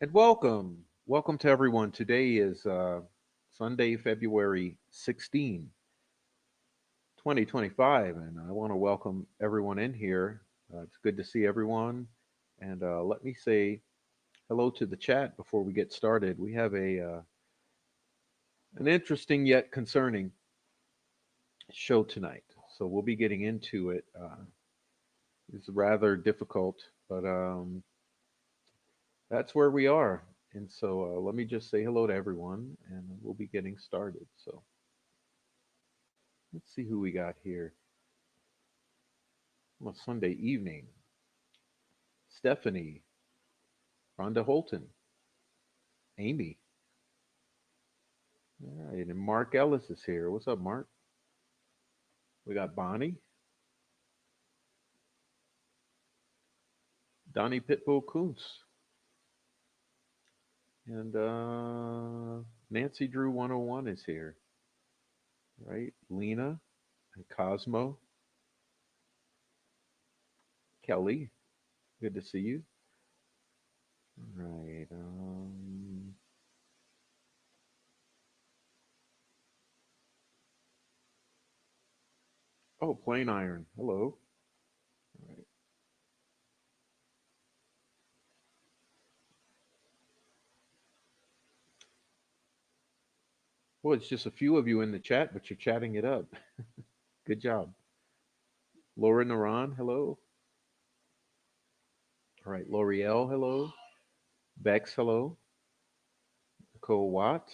And welcome to everyone. Today is Sunday, February 16, 2025, and I want to welcome everyone in here. It's good to see everyone, and let me say hello to the chat before we get started. We have a an interesting yet concerning show tonight, so we'll be getting into it. It's rather difficult, but that's where we are. And so let me just say hello to everyone, and we'll be getting started. So let's see who we got here. Well, Sunday evening. Stephanie, Rhonda Holton, Amy. All right, and Mark Ellis is here. What's up, Mark? We got Bonnie, Donnie Pitbull Coons, and Nancy Drew 101 is here, right? Lena and Cosmo, Kelly. Good to see you. Right. Oh, Plain Iron. Hello. All right. Well, it's just a few of you in the chat, but you're chatting it up. Good job. Laura Naran, hello. All right, L'Oreal, hello. Bex, hello. Nicole Watt.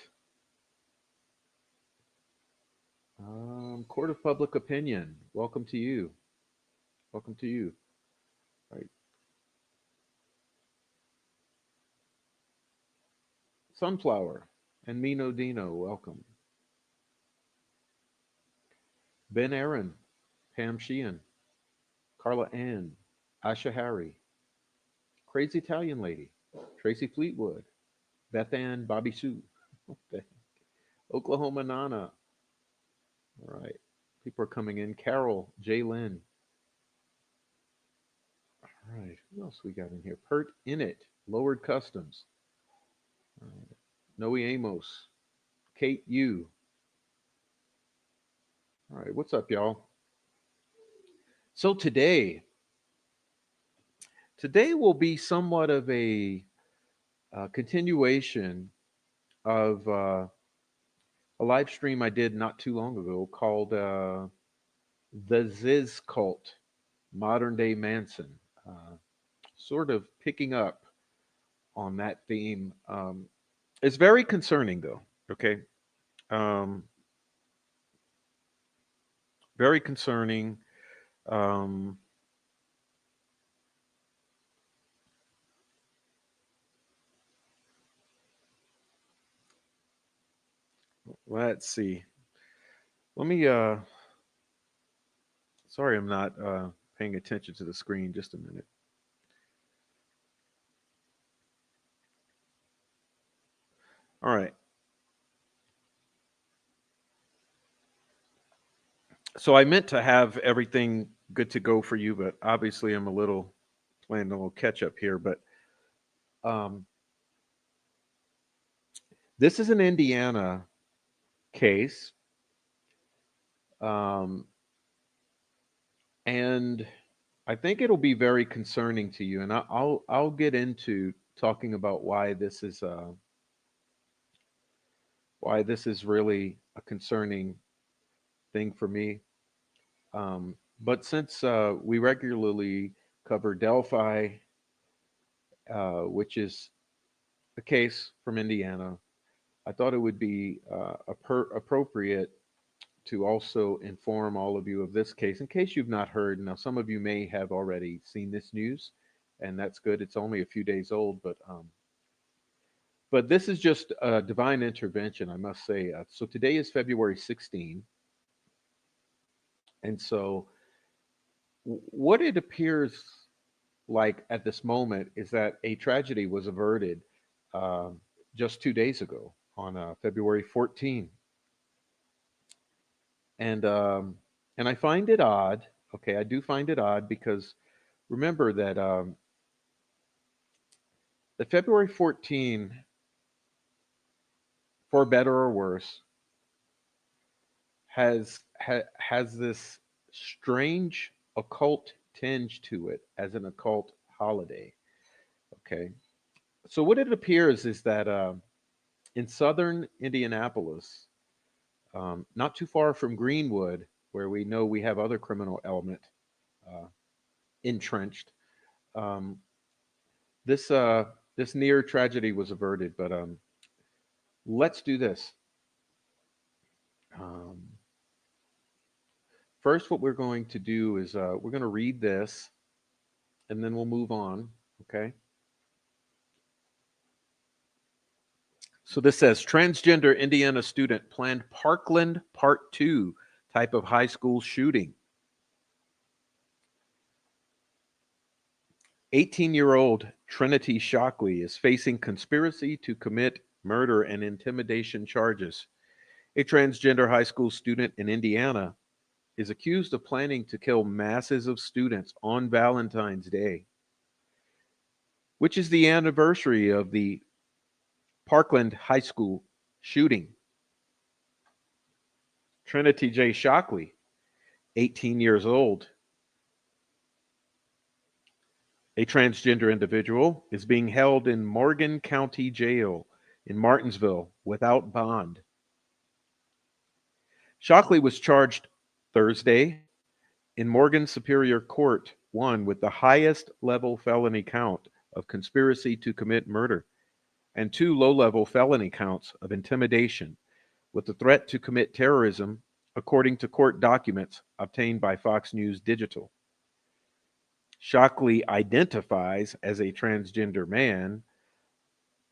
Court of Public Opinion, welcome to you. Welcome to you. All right. Sunflower and Mino Dino, welcome. Ben Aaron, Pam Sheehan, Carla Ann, Asha Harry, Crazy Italian Lady, Tracy Fleetwood, Beth Ann, Bobby Sue. Okay. Oklahoma Nana. All right. People are coming in. Carol, Jalen. All right. Who else we got in here? Pert Init, Lowered Customs. All right. Noe Amos. Kate U. All right. What's up, y'all? So today will be somewhat of a continuation of a live stream I did not too long ago called The Ziz Cult, Modern Day Manson. Uh, Sort of picking up on that theme. It's very concerning, though. Okay, um, very concerning. Um, let's see. Let me. Sorry, I'm not paying attention to the screen. Just a minute. All right. So I meant to have everything good to go for you, but obviously I'm a little playing a little catch up here. But um, this is an Indiana case, um, and I think it'll be very concerning to you. And I'll get into talking about why this is really a concerning thing for me. But since we regularly cover Delphi, which is a case from Indiana, I thought it would be appropriate to also inform all of you of this case in case you've not heard. Now, some of you may have already seen this news, and that's good. It's only a few days old, but this is just a divine intervention, I must say. So today is February 16, and so what it appears like at this moment is that a tragedy was averted um just 2 days ago on February 14, and and I find it odd. Okay, I do find it odd because remember that the February 14, for better or worse, has this strange occult tinge to it as an occult holiday. Okay, so what it appears is that in southern Indianapolis, not too far from Greenwood, where we know we have other criminal element uh, entrenched, um, this this near tragedy was averted. But let's do this. Um, First, what we're going to do is we're going to read this, and then we'll move on. Okay. So this says transgender Indiana student planned Parkland Part 2 type of high school shooting. 18-year-old Trinity Shockley is facing conspiracy to commit murder and intimidation charges. A transgender high school student in Indiana is accused of planning to kill masses of students on Valentine's Day, which is the anniversary of the Parkland High School shooting. Trinity J. Shockley, 18 years old, a transgender individual, is being held in Morgan County Jail in Martinsville without bond. Shockley was charged Thursday in Morgan Superior Court 1 with the highest level felony count of conspiracy to commit murder and two low level felony counts of intimidation with the threat to commit terrorism, according to court documents obtained by Fox News Digital. Shockley identifies as a transgender man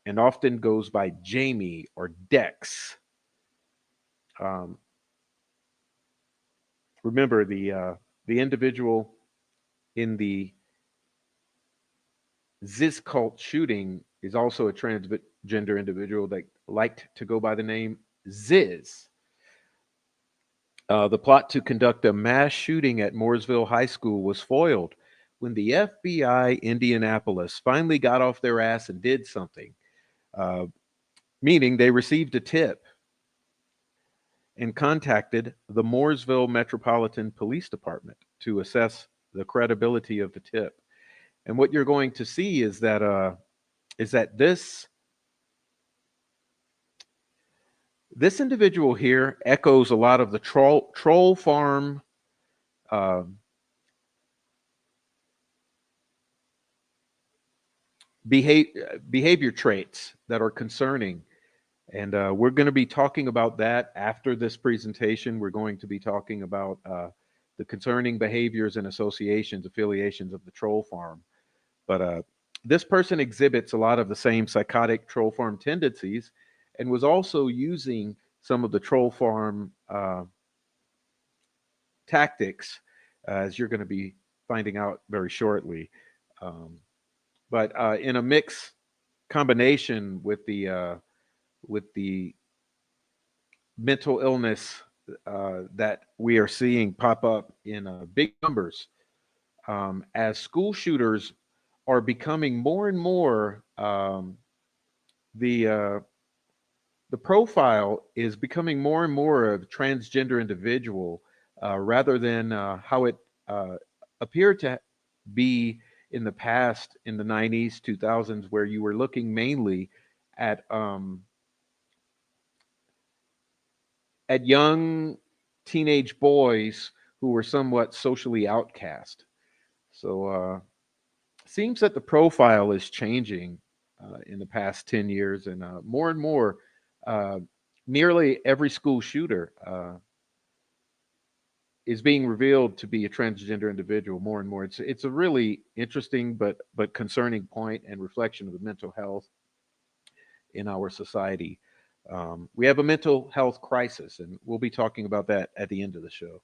and often goes by Jamie or Dex. Um, Remember, the individual in the Ziz cult shooting is also a transgender individual that liked to go by the name Ziz. The plot to conduct a mass shooting at Mooresville High School was foiled when the FBI Indianapolis finally got off their ass and did something, uh, meaning they received a tip and contacted the Mooresville Metropolitan Police Department to assess the credibility of the tip. And what you're going to see is that this individual here echoes a lot of the troll farm uh, behavior traits that are concerning. And we're going to be talking about that after this presentation. We're going to be talking about the concerning behaviors and associations, affiliations of the troll farm. But this person exhibits a lot of the same psychotic troll farm tendencies and was also using some of the troll farm tactics, as you're going to be finding out very shortly. Um, but in a mix combination with the mental illness that we are seeing pop up in big numbers, as school shooters are becoming more and more the uh, the profile is becoming more and more of a transgender individual rather than how it uh, appeared to be in the past in the 90s 2000s, where you were looking mainly at at young teenage boys who were somewhat socially outcast. So seems that the profile is changing in the past 10 years, and more, uh, nearly every school shooter is being revealed to be a transgender individual more and more. It's a really interesting but concerning point and reflection of the mental health in our society. We have a mental health crisis, and we'll be talking about that at the end of the show.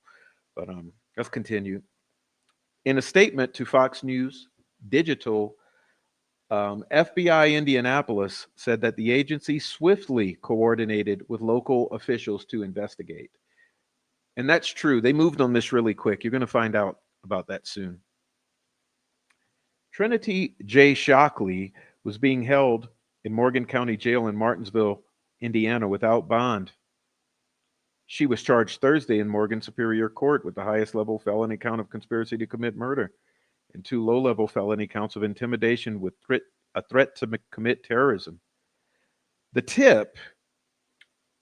But let's continue. In a statement to Fox News Digital, FBI Indianapolis said that the agency swiftly coordinated with local officials to investigate. And that's true. They moved on this really quick. You're going to find out about that soon. Trinity J. Shockley was being held in Morgan County Jail in Martinsville, Indiana, without bond. She was charged Thursday in Morgan Superior Court with the highest level felony count of conspiracy to commit murder and two low level felony counts of intimidation with a threat to commit terrorism. The tip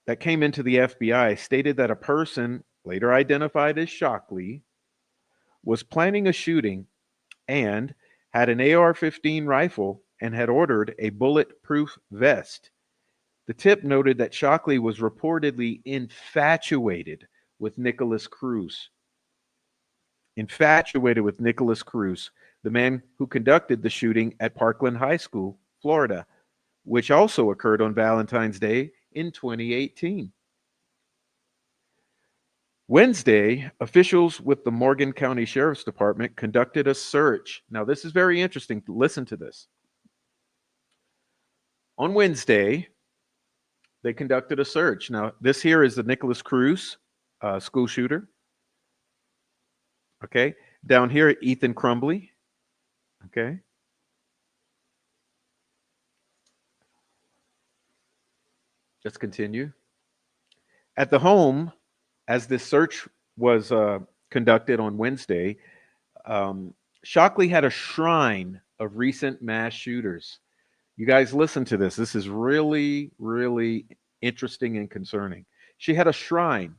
that came into the FBI stated that a person, later identified as Shockley, was planning a shooting and had an AR-15 rifle and had ordered a bulletproof vest. The tip noted that Shockley was reportedly infatuated with Nicholas Cruz. Infatuated with Nicholas Cruz, the man who conducted the shooting at Parkland High School, Florida, which also occurred on Valentine's Day in 2018. Wednesday, officials with the Morgan County Sheriff's Department conducted a search. Now, this is very interesting. Listen to this. On Wednesday, they conducted a search. Now, this here is the Nicholas Cruz school shooter. Okay. Down here, Ethan Crumbly. Okay. Let's continue. At the home, as this search was conducted on Wednesday, Shockley had a shrine of recent mass shooters. You guys listen to this. This is really, really interesting and concerning. She had a shrine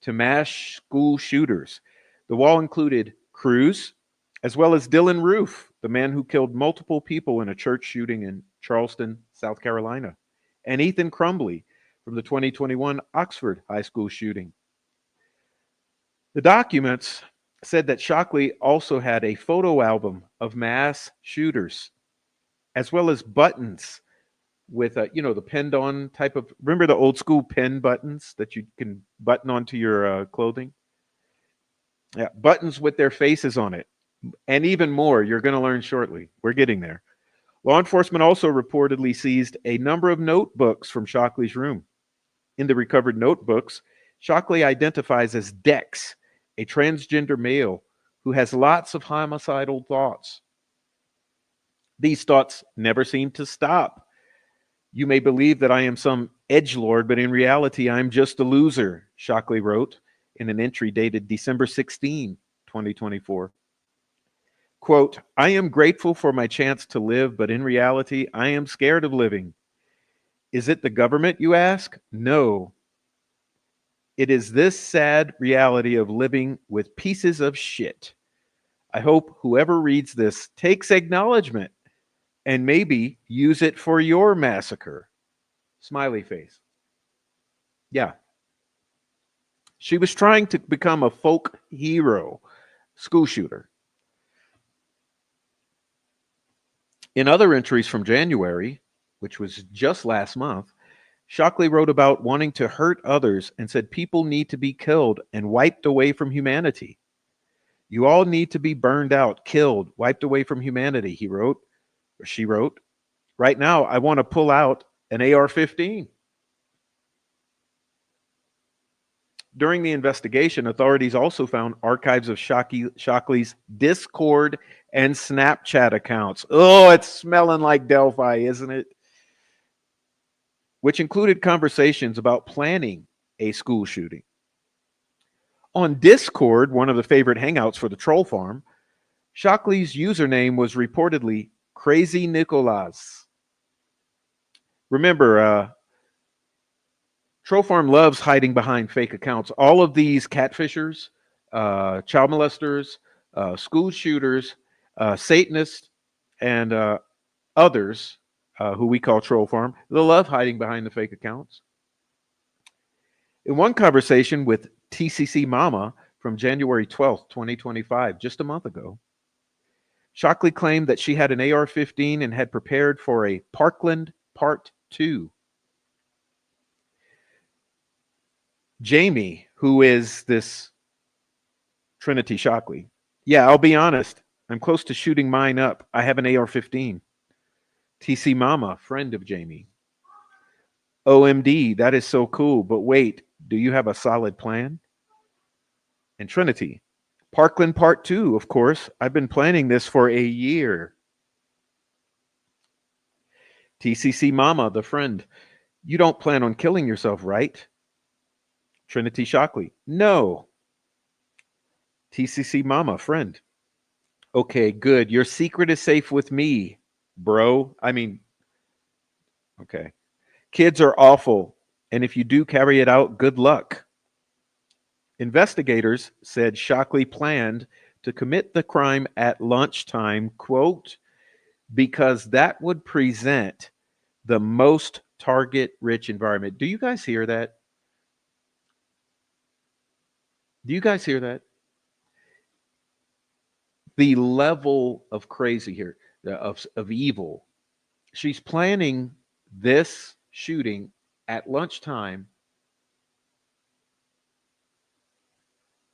to mass school shooters. The wall included Cruz, as well as Dylan Roof, the man who killed multiple people in a church shooting in Charleston, South Carolina, and Ethan Crumbly from the 2021 Oxford High School shooting. The documents said that Shockley also had a photo album of mass shooters, as well as buttons with the pinned on type of, remember the old school pin buttons that you can button onto your clothing? Yeah, buttons with their faces on it, and even more. You're going to learn shortly. We're getting there. Law enforcement also reportedly seized a number of notebooks from Shockley's room. In the recovered notebooks, Shockley identifies as Dex, a transgender male who has lots of homicidal thoughts. These thoughts never seem to stop. You may believe that I am some edgelord, but in reality, I'm just a loser, Shockley wrote in an entry dated December 16, 2024. Quote, I am grateful for my chance to live, but in reality, I am scared of living. Is it the government, you ask? No. It is this sad reality of living with pieces of shit. I hope whoever reads this takes acknowledgement and maybe use it for your massacre. Smiley face. Yeah. She was trying to become a folk hero, school shooter. In other entries from January, which was just last month, Shockley wrote about wanting to hurt others and said people need to be killed and wiped away from humanity. You all need to be burned out, killed, wiped away from humanity, he wrote, or she wrote. Right now, I want to pull out an AR-15. During the investigation, authorities also found archives of Shockley's Discord and Snapchat accounts. Oh, it's smelling like Delphi, isn't it? Which included conversations about planning a school shooting. On Discord, one of the favorite hangouts for the troll farm, Shockley's username was reportedly Crazy Nicolas. Remember, Troll Farm loves hiding behind fake accounts. All of these catfishers, child molesters, school shooters, Satanists, and others who we call Troll Farm, they love hiding behind the fake accounts. In one conversation with TCC Mama from January 12th, 2025, just a month ago, Shockley claimed that she had an AR-15 and had prepared for a Parkland Part 2. Jamie, who is this Trinity Shockley. Yeah, I'll be honest. I'm close to shooting mine up. I have an AR-15. TC Mama, friend of Jamie. OMD, that is so cool. But wait, do you have a solid plan? And Trinity. Parkland Part 2, of course. I've been planning this for a year. TCC Mama, the friend. You don't plan on killing yourself, right? Trinity Shockley. No. TCC Mama, friend. Okay, good. Your secret is safe with me, bro. I mean, okay. Kids are awful, and if you do carry it out, good luck. Investigators said Shockley planned to commit the crime at lunchtime, quote, because that would present the most target rich environment. Do you guys hear that? Do you guys hear that? The level of crazy here, of evil. She's planning this shooting at lunchtime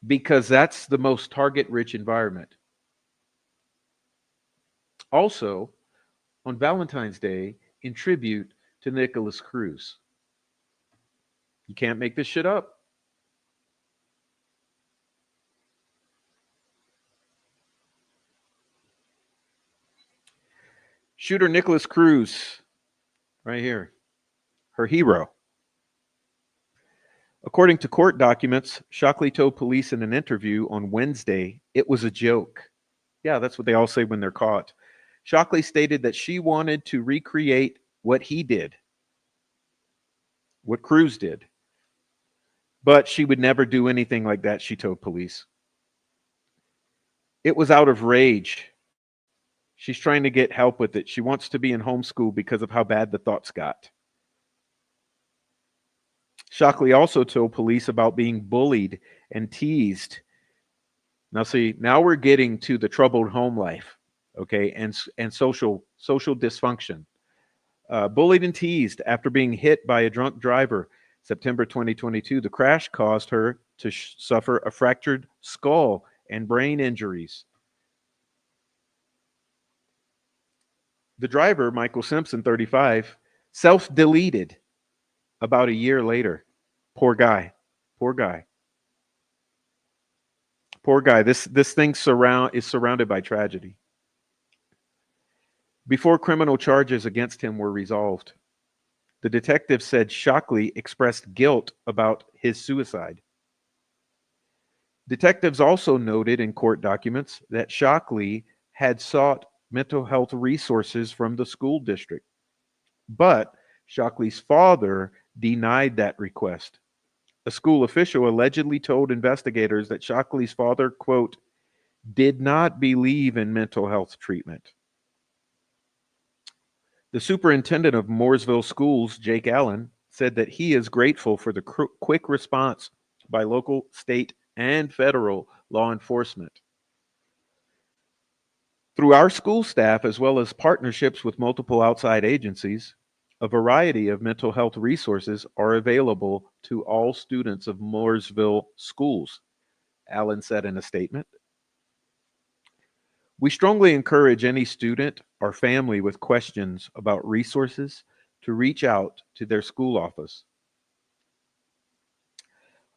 because that's the most target rich environment. Also, on Valentine's Day, in tribute to Nicholas Cruz. You can't make this shit up. Shooter Nicholas Cruz, right here, her hero. According to court documents, Shockley told police in an interview on Wednesday it was a joke. Yeah, that's what they all say when they're caught. Shockley stated that she wanted to recreate what he did, what Cruz did. But she would never do anything like that, she told police. It was out of rage. She's trying to get help with it. She wants to be in homeschool because of how bad the thoughts got. Shockley also told police about being bullied and teased. Now, see, now we're getting to the troubled home life, okay, and social dysfunction. Bullied and teased after being hit by a drunk driver. September 2022, the crash caused her to suffer a fractured skull and brain injuries. The driver, Michael Simpson, 35, self-deleted about a year later. Poor guy. Poor guy. Poor guy. This thing is surrounded by tragedy. Before criminal charges against him were resolved, the detective said Shockley expressed guilt about his suicide. Detectives also noted in court documents that Shockley had sought mental health resources from the school district, but Shockley's father denied that request. A school official allegedly told investigators that Shockley's father, quote, did not believe in mental health treatment. The superintendent of Mooresville Schools, Jake Allen, said that he is grateful for the quick response by local, state, and federal law enforcement. Through our school staff, as well as partnerships with multiple outside agencies, a variety of mental health resources are available to all students of Mooresville schools, Allen said in a statement. We strongly encourage any student or family with questions about resources to reach out to their school office.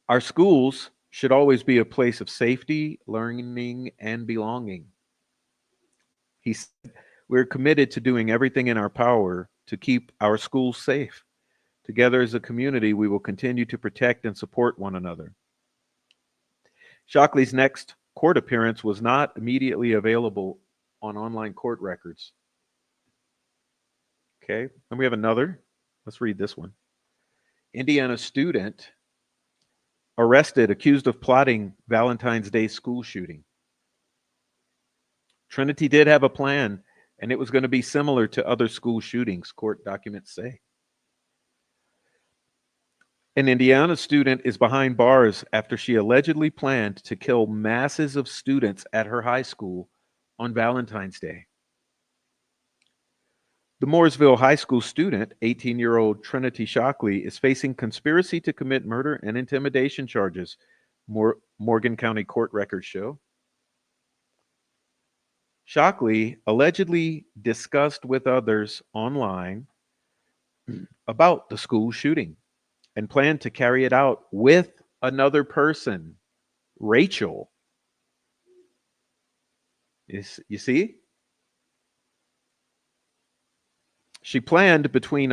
Our schools should always be a place of safety, learning, and belonging. He said, we're committed to doing everything in our power to keep our schools safe. Together as a community, we will continue to protect and support one another. Shockley's next court appearance was not immediately available on online court records. Okay, and we have another. Let's read this one. Indiana student arrested accused of plotting Valentine's Day school shooting. Trinity did have a plan, and it was going to be similar to other school shootings, court documents say. An Indiana student is behind bars after she allegedly planned to kill masses of students at her high school on Valentine's Day. The Mooresville High School student, 18-year-old Trinity Shockley, is facing conspiracy to commit murder and intimidation charges, Morgan County court records show. Shockley allegedly discussed with others online about the school shooting and planned to carry it out with another person, Rachel. You see? She planned between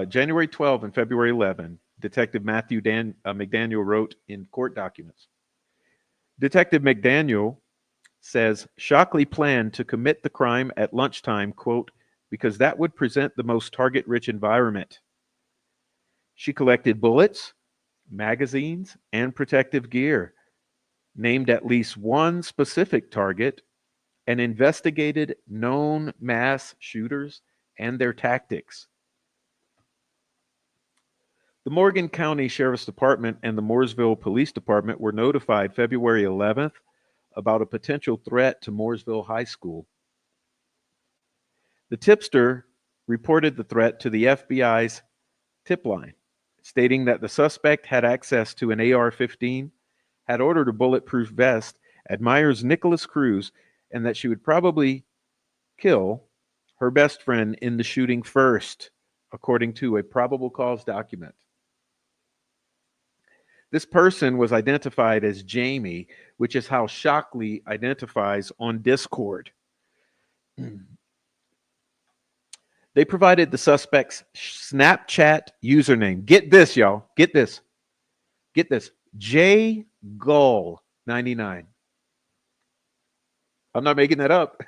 January 12 and February 11, Detective Matthew McDaniel wrote in court documents. Detective McDaniel says Shockley planned to commit the crime at lunchtime, quote, because that would present the most target-rich environment. She collected bullets, magazines, and protective gear, named at least one specific target, and investigated known mass shooters and their tactics. The Morgan County Sheriff's Department and the Mooresville Police Department were notified February 11th about a potential threat to Mooresville High School. The tipster reported the threat to the FBI's tip line, stating that the suspect had access to an AR-15, had ordered a bulletproof vest, admires Nicholas Cruz, and that she would probably kill her best friend in the shooting first, according to a probable cause document. This person was identified as Jamie, which is how Shockley identifies on Discord. They provided the suspect's Snapchat username. Get this, y'all. Get this. Get this. JGull99. I'm not making that up.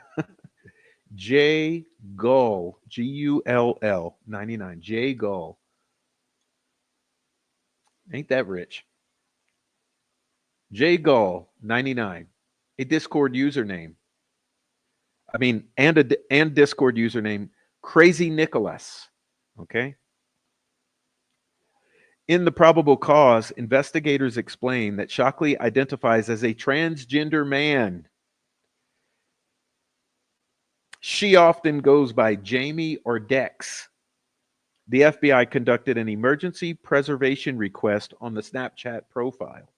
J Gull, Gull 99. J Gull. Ain't that rich? J Gull 99. A Discord username. And Discord username Crazy Nicholas. Okay. In the probable cause, investigators explain that Shockley identifies as a transgender man. She often goes by Jamie or Dex. The FBI conducted an emergency preservation request on the Snapchat profile,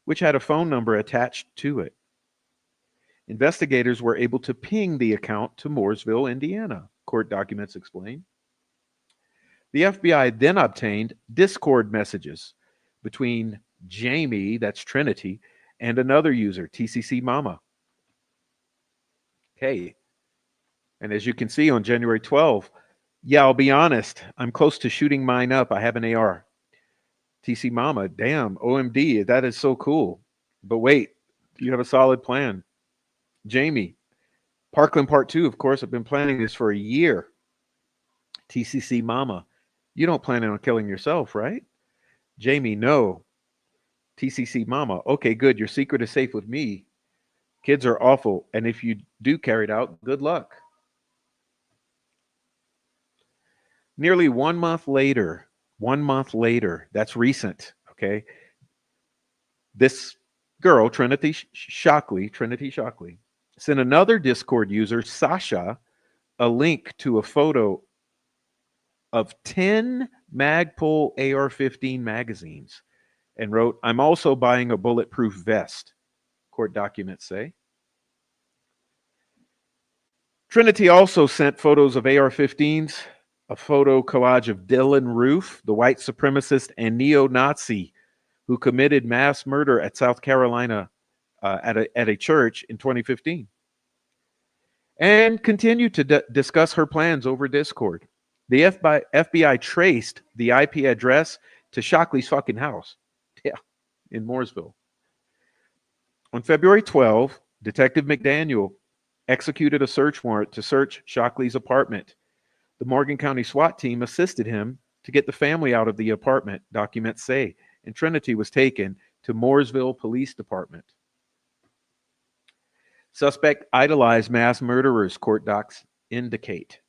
which had a phone number attached to it. Investigators were able to ping the account to Mooresville, Indiana, court documents explain. The FBI then obtained Discord messages between Jamie, that's Trinity, and another user, TCC Mama. Okay. And as you can see on January 12th, yeah, I'll be honest, I'm close to shooting mine up. I have an AR. TC Mama, damn, OMD, that is so cool. But wait, you have a solid plan. Jamie, Parkland Part 2, of course, I've been planning this for a year. TCC Mama, you don't plan on killing yourself, right? Jamie, no. TCC Mama, okay, good. Your secret is safe with me. Kids are awful. And if you do carry it out, good luck. Nearly 1 month later, that's recent, okay? This girl, Trinity Shockley, sent another Discord user, Sasha, a link to a photo of 10 Magpul AR-15 magazines and wrote, I'm also buying a bulletproof vest, court documents say. Trinity also sent photos of AR-15s, a photo collage of Dylan Roof, the white supremacist and neo-Nazi who committed mass murder at South Carolina at a church in 2015, and continued to discuss her plans over Discord. The FBI traced the IP address to Shockley's fucking house, yeah, in Mooresville. On February 12, Detective McDaniel executed a search warrant to search Shockley's apartment. The Morgan County SWAT team assisted him to get the family out of the apartment, documents say, and Trinity was taken to Mooresville Police Department. Suspect idolized mass murderers, court docs indicate.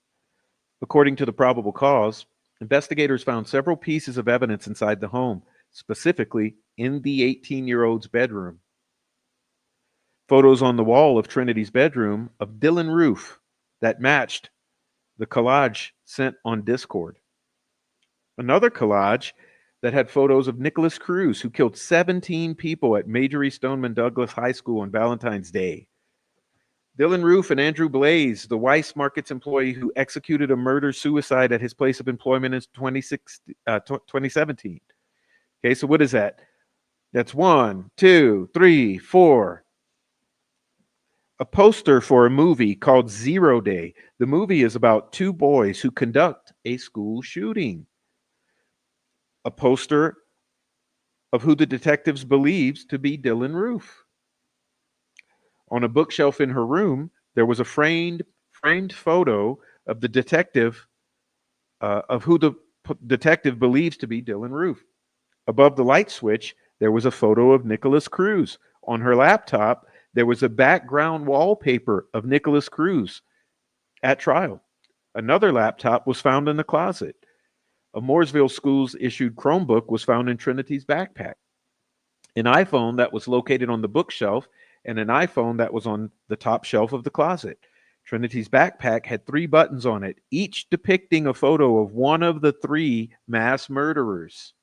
According to the probable cause, investigators found several pieces of evidence inside the home, specifically in the 18-year-old's bedroom. Photos on the wall of Trinity's bedroom of Dylan Roof that matched the collage sent on Discord. Another collage that had photos of Nicholas Cruz, who killed 17 people at Marjory Stoneman Douglas High School on Valentine's Day. Dylan Roof and Andrew Blaze, the Weiss Markets employee who executed a murder-suicide at his place of employment in 2017. Okay, so what is that? That's 1, 2, 3, 4. A poster for a movie called 0 Day. The movie is about two boys who conduct a school shooting. A poster of who the detectives believes to be Dylan Roof. On a bookshelf in her room, there was a framed photo of the detective, of who the detective believes to be Dylan Roof. Above the light switch, there was a photo of Nicholas Cruz. On her laptop, there was a background wallpaper of Nicholas Cruz at trial. Another laptop was found in the closet. A Mooresville Schools issued Chromebook was found in Trinity's backpack. An iPhone that was located on the bookshelf and an iPhone that was on the top shelf of the closet. Trinity's backpack had 3 buttons on it, each depicting a photo of one of the 3 mass murderers.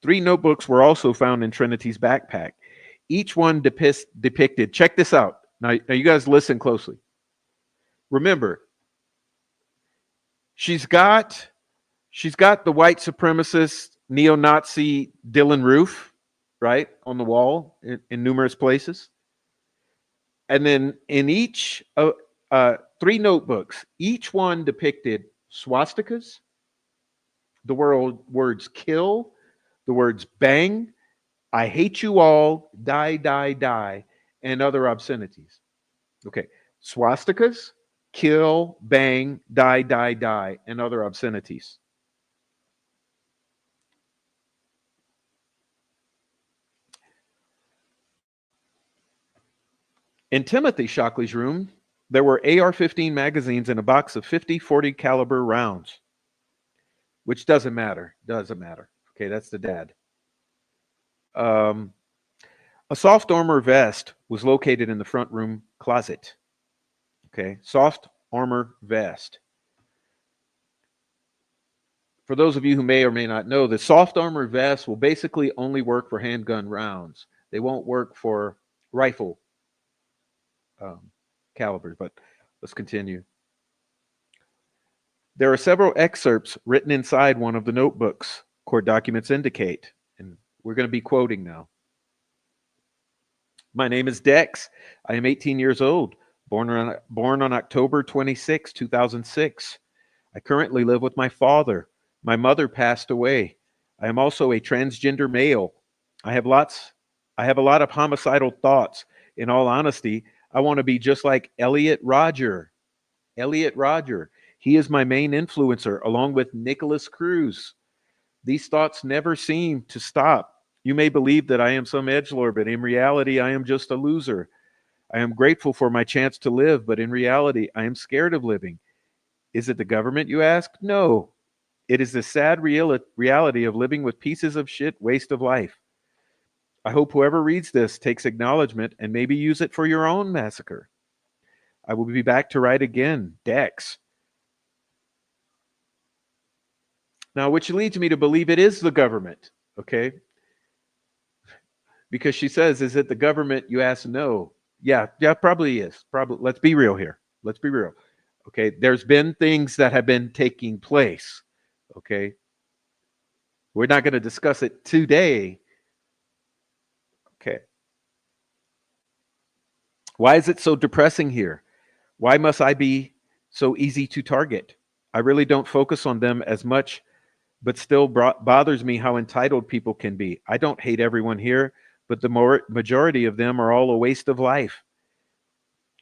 Three notebooks were also found in Trinity's backpack. Each one depicted, check this out. Now you guys listen closely. Remember, she's got the white supremacist neo-Nazi Dylan Roof, right, on the wall in numerous places. And then in each 3 notebooks, each one depicted swastikas, the words kill, the words bang, I hate you all, die, die, die, and other obscenities. Okay, swastikas, kill, bang, die, die, die, and other obscenities. In Timothy Shockley's room, there were AR-15 magazines and a box of 50-40 caliber rounds, which doesn't matter. Okay, that's the dad. A soft armor vest was located in the front room closet. Okay, soft armor vest. For those of you who may or may not know, the soft armor vests will basically only work for handgun rounds. They won't work for rifle um, calibers, but let's continue. There are several excerpts written inside one of the notebooks court documents indicate, and we're going to be quoting now. My name is Dex. I am 18 years old, born on October 26, 2006. I currently live with my father. My mother passed away. I am also a transgender male. I have lots I have a lot of homicidal thoughts. In all honesty, I want to be just like Elliot Rodger. Elliot Rodger. He is my main influencer along with Nicholas Cruz. These thoughts never seem to stop. You may believe that I am some edgelord, but in reality, I am just a loser. I am grateful for my chance to live, but in reality, I am scared of living. Is it the government, you ask? No. It is the sad reality of living with pieces of shit waste of life. I hope whoever reads this takes acknowledgement and maybe use it for your own massacre. I will be back to write again, Dex. Now, which leads me to believe it is the government, okay? Because she says, is it the government? You ask, no. Yeah, probably is. Probably. Let's be real here. Let's be real. Okay, there's been things that have been taking place. Okay, we're not going to discuss it today. Okay, why is it so depressing here? Why must I be so easy to target? I really don't focus on them as much, but still bothers me how entitled people can be. I don't hate everyone here, but the majority of them are all a waste of life.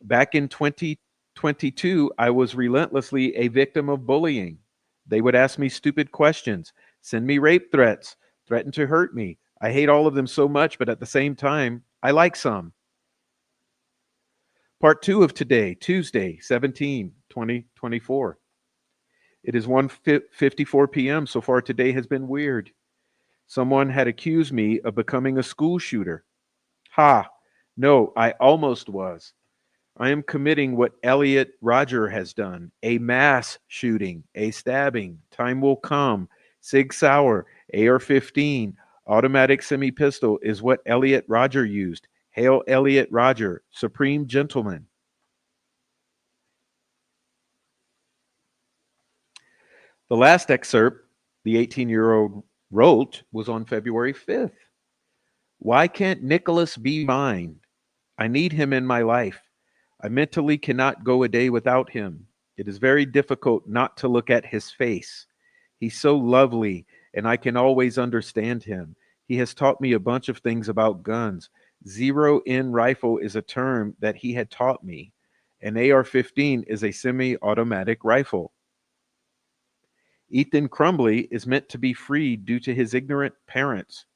Back in 2022, I was relentlessly a victim of bullying. They would ask me stupid questions, send me rape threats, threaten to hurt me. I hate all of them so much, but at the same time, I like some. Part two of today, Tuesday, 2024. It is 1:54 p.m. So far today has been weird. Someone had accused me of becoming a school shooter. Ha! No, I almost was. I am committing what Elliot Rodger has done, a mass shooting, a stabbing. Time will come. Sig Sauer, AR-15, automatic semi-pistol is what Elliot Rodger used. Hail Elliot Rodger, supreme gentleman. The last excerpt the 18-year-old wrote was on February 5th. Why can't Nicholas be mine? I need him in my life. I mentally cannot go a day without him. It is very difficult not to look at his face. He's so lovely, and I can always understand him. He has taught me a bunch of things about guns. Zero in rifle is a term that he had taught me. An AR-15 is a semi automatic rifle. Ethan Crumbley is meant to be freed due to his ignorant parents.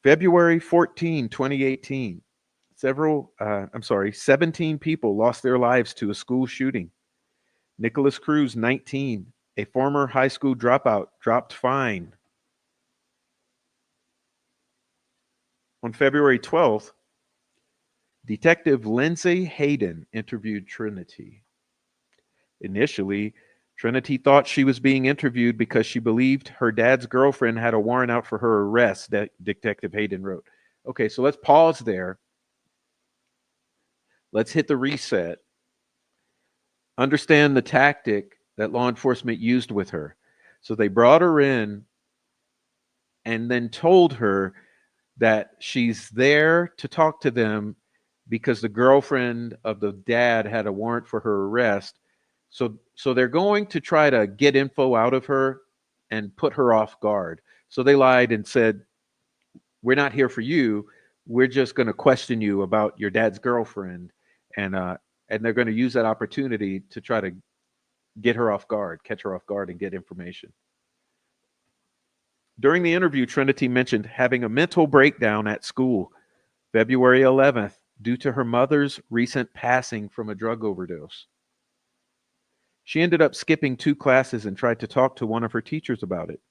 February 14, 2018. 17 people lost their lives to a school shooting. Nicholas Cruz, 19, a former high school dropout, dropped fine. On February 12th, Detective Lindsay Hayden interviewed Trinity. Initially, Trinity thought she was being interviewed because she believed her dad's girlfriend had a warrant out for her arrest, that Detective Hayden wrote. Okay, so let's pause there. Let's hit the reset. Understand the tactic that law enforcement used with her. So they brought her in and then told her that she's there to talk to them because the girlfriend of the dad had a warrant for her arrest. So they're going to try to get info out of her and put her off guard. So they lied and said, "We're not here for you. We're just going to question you about your dad's girlfriend," and they're going to use that opportunity to try to get her off guard, catch her off guard, and get information. During the interview, Trinity mentioned having a mental breakdown at school, February 11th, due to her mother's recent passing from a drug overdose. She ended up skipping 2 classes and tried to talk to one of her teachers about it.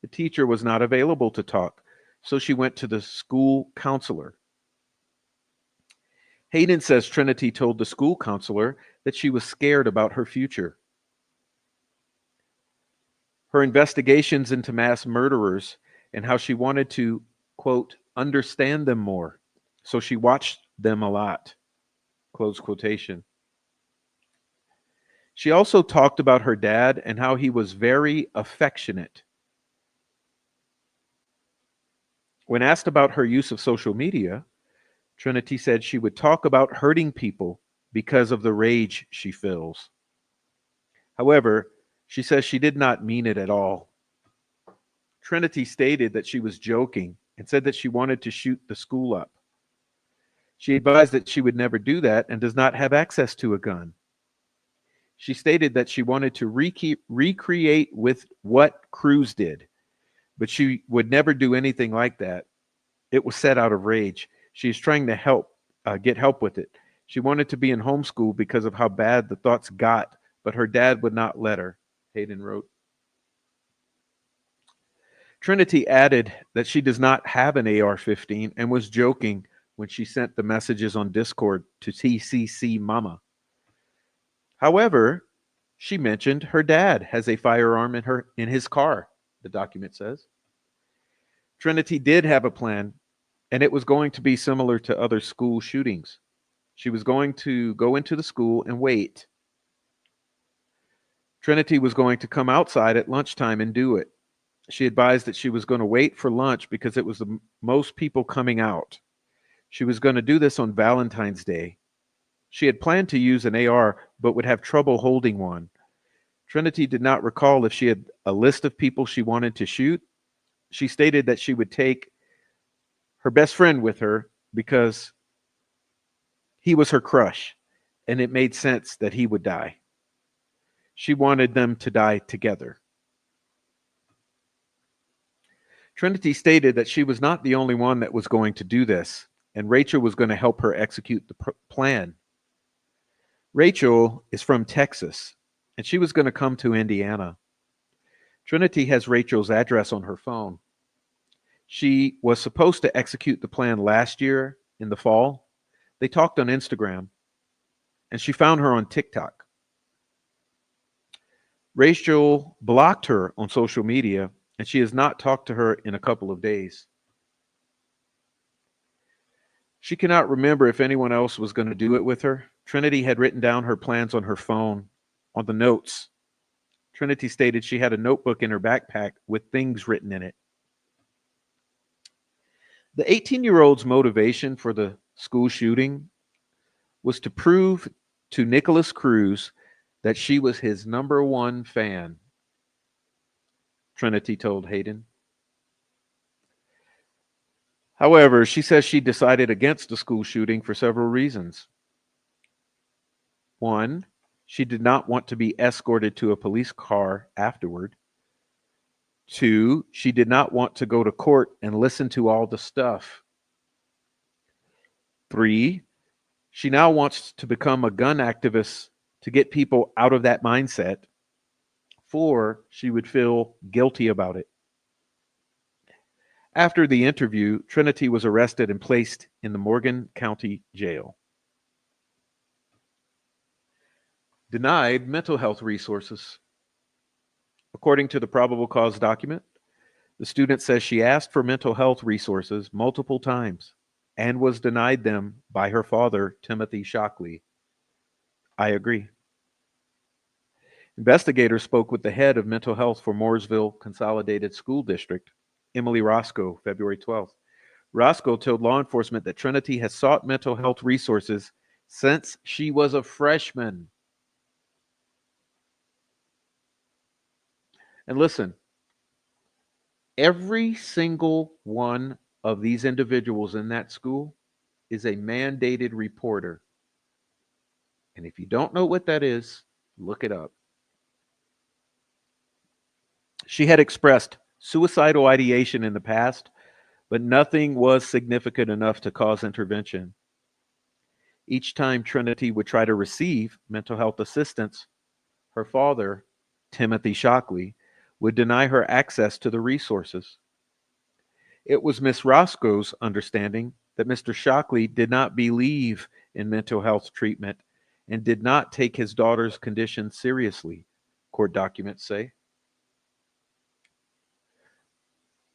The teacher was not available to talk, so she went to the school counselor. Hayden says Trinity told the school counselor that she was scared about her future. her investigations into mass murderers, and how she wanted to, quote, understand them more. So she watched them a lot, close quotation. She also talked about her dad and how he was very affectionate. When asked about her use of social media, Trinity said she would talk about hurting people because of the rage she feels. However, she says she did not mean it at all. Trinity stated that she was joking and said that she wanted to shoot the school up. She advised that she would never do that and does not have access to a gun. She stated that she wanted to recreate with what Cruz did, but she would never do anything like that. It was said out of rage. She is trying to get help with it. She wanted to be in homeschool because of how bad the thoughts got, but her dad would not let her, Hayden wrote. Trinity added that she does not have an AR-15 and was joking when she sent the messages on Discord to TCC Mama. However, she mentioned her dad has a firearm in his car, the document says. Trinity did have a plan, and it was going to be similar to other school shootings. She was going to go into the school and wait. Trinity was going to come outside at lunchtime and do it. She advised that she was going to wait for lunch because it was the most people coming out. She was going to do this on Valentine's Day. She had planned to use an AR, but would have trouble holding one. Trinity did not recall if she had a list of people she wanted to shoot. She stated that she would take her best friend with her because he was her crush, and it made sense that he would die. She wanted them to die together. Trinity stated that she was not the only one that was going to do this, and Rachel was going to help her execute the plan. Rachel is from Texas, and she was going to come to Indiana. Trinity has Rachel's address on her phone. She was supposed to execute the plan last year in the fall. They talked on Instagram, and she found her on TikTok. Rachel blocked her on social media, and she has not talked to her in a couple of days. She cannot remember if anyone else was going to do it with her. Trinity had written down her plans on her phone, on the notes. Trinity stated she had a notebook in her backpack with things written in it. The 18-year-old's motivation for the school shooting was to prove to Nicholas Cruz that she was his number one fan, Trinity told Hayden. However, she says she decided against the school shooting for several reasons. One, she did not want to be escorted to a police car afterward. Two, she did not want to go to court and listen to all the stuff. Three, she now wants to become a gun activist to get people out of that mindset. Four, she would feel guilty about it. After the interview, Trinity was arrested and placed in the Morgan County Jail. Denied mental health resources. According to the probable cause document, the student says she asked for mental health resources multiple times and was denied them by her father, Timothy Shockley. I agree. Investigators spoke with the head of mental health for Mooresville Consolidated School District, Emily Roscoe, February 12th. Roscoe told law enforcement that Trinity has sought mental health resources since she was a freshman. And listen, every single one of these individuals in that school is a mandated reporter. And if you don't know what that is, look it up. She had expressed suicidal ideation in the past, but nothing was significant enough to cause intervention. Each time Trinity would try to receive mental health assistance, her father, Timothy Shockley, would deny her access to the resources. It was Miss Roscoe's understanding that Mr. Shockley did not believe in mental health treatment and did not take his daughter's condition seriously, court documents say.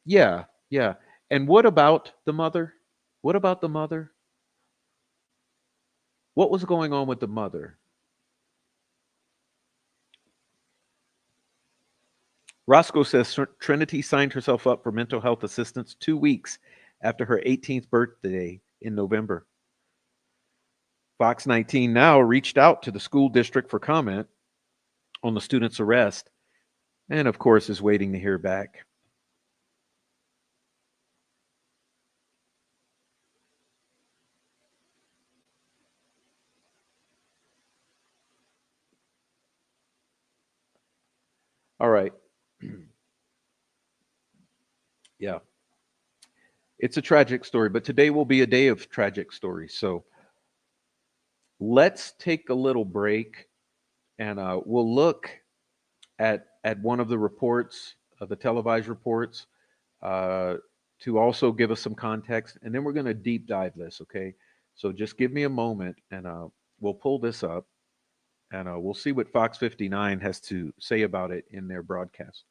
Yeah, yeah. And what about the mother? What about the mother? What was going on with the mother? Roscoe says Trinity signed herself up for mental health assistance 2 weeks after her 18th birthday in November. Fox 19 Now reached out to the school district for comment on the student's arrest and, of course, is waiting to hear back. All right. Yeah. It's a tragic story, but today will be a day of tragic stories. So let's take a little break and we'll look at one of the reports, the televised reports, uh, to also give us some context, and then we're going to deep dive this. Okay, so just give me a moment, and we'll pull this up, and we'll see what Fox 59 has to say about it in their broadcast.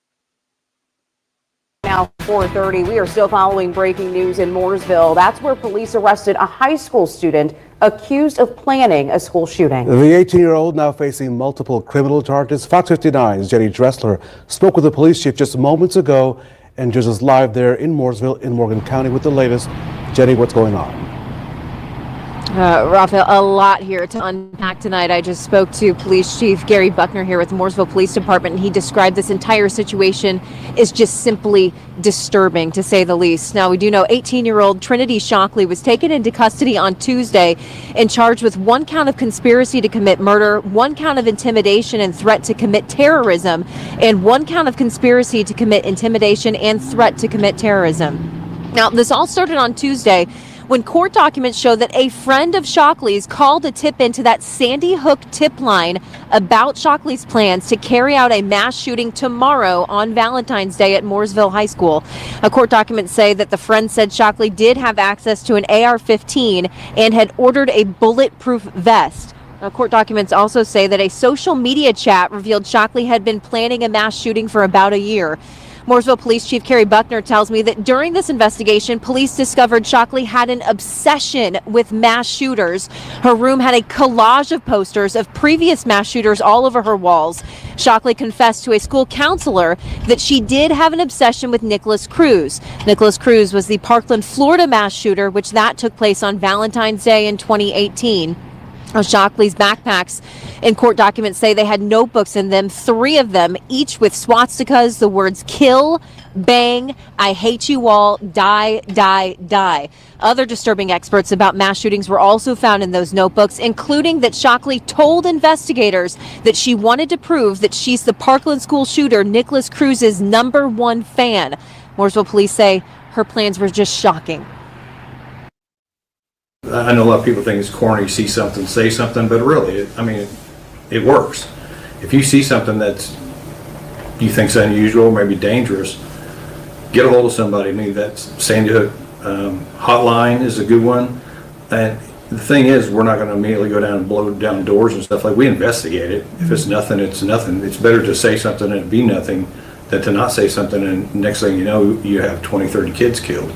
Now 4:30, we are still following breaking news in Mooresville. That's where police arrested a high school student accused of planning a school shooting. The 18-year-old now facing multiple criminal charges. Fox 59's Jenny Dressler spoke with the police chief just moments ago and joins us live there in Mooresville in Morgan County with the latest. Jenny, what's going on? Raphael, a lot here to unpack tonight. I just spoke to Police Chief Gary Buckner here with Mooresville Police Department, and he described this entire situation as just simply disturbing, to say the least. Now, we do know 18-year-old Trinity Shockley was taken into custody on Tuesday and charged with 1 count of conspiracy to commit murder, 1 count of intimidation and threat to commit terrorism, and 1 count of conspiracy to commit intimidation and threat to commit terrorism. Now, this all started on Tuesday when court documents show that a friend of Shockley's called a tip into that Sandy Hook tip line about Shockley's plans to carry out a mass shooting tomorrow on Valentine's Day at Mooresville High School. Court documents say that the friend said Shockley did have access to an AR-15 and had ordered a bulletproof vest. Court documents also say that a social media chat revealed Shockley had been planning a mass shooting for about a year. Mooresville Police Chief Gary Buckner tells me that during this investigation, police discovered Shockley had an obsession with mass shooters. Her room had a collage of posters of previous mass shooters all over her walls. Shockley confessed to a school counselor that she did have an obsession with Nicholas Cruz. Nicholas Cruz was the Parkland, Florida mass shooter, which that took place on Valentine's Day in 2018. Shockley's backpacks in court documents say they had notebooks in them, 3 of them, each with swastikas, the words kill, bang, I hate you all, die, die, die. Other disturbing experts about mass shootings were also found in those notebooks, including that Shockley told investigators that she wanted to prove that she's the Parkland school shooter, Nicholas Cruz's #1 fan. Mooresville police say her plans were just shocking. I know a lot of people think it's corny, see something, say something, but really, it works. If you see something that you think's unusual, maybe dangerous, get a hold of somebody. I mean, that Sandy Hook hotline is a good one. And the thing is, we're not going to immediately go down and blow down doors and stuff. Like, we investigate it. If it's nothing, it's nothing. It's better to say something and it be nothing than to not say something and next thing you know, you have 20, 30 kids killed.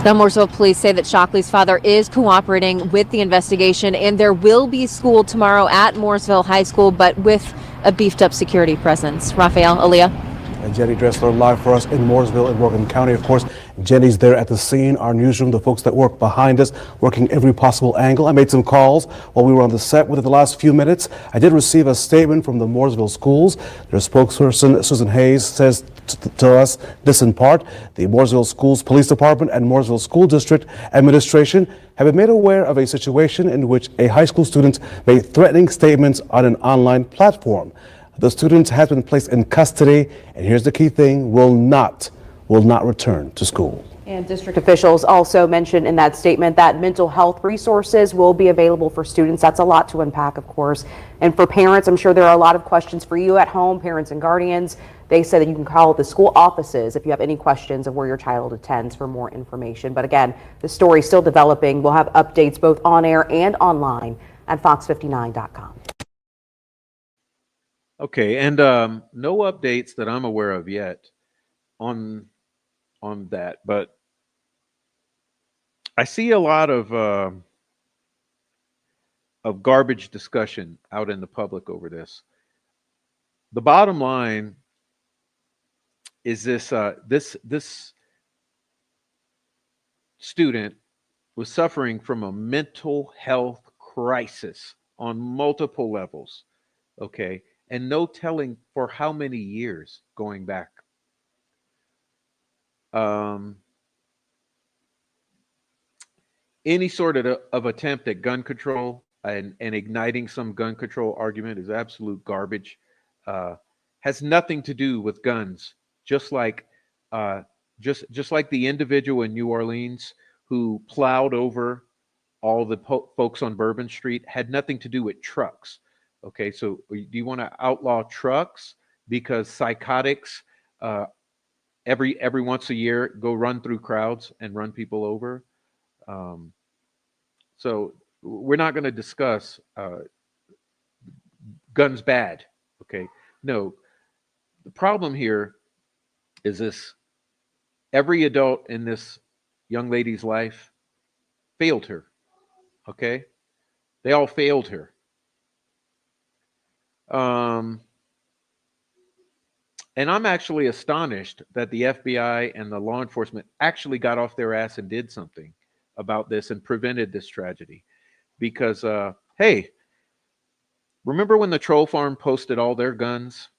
The Mooresville police say that Shockley's father is cooperating with the investigation, and there will be school tomorrow at Mooresville High School, but with a beefed up security presence. Raphael, Aaliyah. And Jenny Dressler live for us in Mooresville in Morgan County. Of course, Jenny's there at the scene, our newsroom, the folks that work behind us, working every possible angle. I made some calls while we were on the set within the last few minutes. I did receive a statement from the Mooresville schools. Their spokesperson, Susan Hayes, says to us this in part: the Mooresville Schools Police Department and Mooresville School District Administration have been made aware of a situation in which a high school student made threatening statements on an online platform. The student has been placed in custody, and here's the key thing: will not return to school. And district officials also mentioned in that statement that mental health resources will be available for students. That's a lot to unpack, of course. And for parents, I'm sure there are a lot of questions for you at home, parents and guardians. They said that you can call the school offices if you have any questions of where your child attends for more information. But again, the story is still developing. We'll have updates both on air and online at fox59.com. Okay, and no updates that I'm aware of yet on that, but I see a lot of garbage discussion out in the public over this. The bottom line is this student was suffering from a mental health crisis on multiple levels, okay? And no telling for how many years going back. Um, any sort of attempt at gun control and igniting some gun control argument is absolute garbage. Uh, has nothing to do with guns. Just like uh, just like the individual in New Orleans who plowed over all the folks on Bourbon Street had nothing to do with trucks. Okay, so do you want to outlaw trucks because psychotics uh, every once a year go run through crowds and run people over? Um, so we're not going to discuss guns bad. Okay, no. The problem here is this: every adult in this young lady's life failed her. Okay, they all failed her. Um, And I'm actually astonished that the FBI and the law enforcement actually got off their ass and did something about this and prevented this tragedy. Because, hey, remember when the troll farm posted all their guns?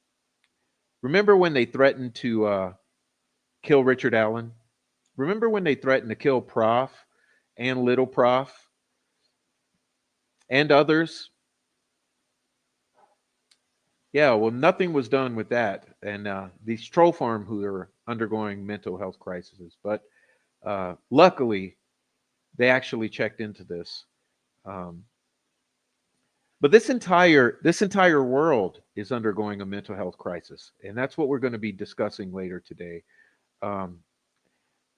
Remember when they threatened to kill Richard Allen? Remember when they threatened to kill Prof and Little Prof and others? Yeah, well, nothing was done with that. And these troll farm who are undergoing mental health crises. But luckily, they actually checked into this. Um, but this entire world is undergoing a mental health crisis, and that's what we're going to be discussing later today. Um,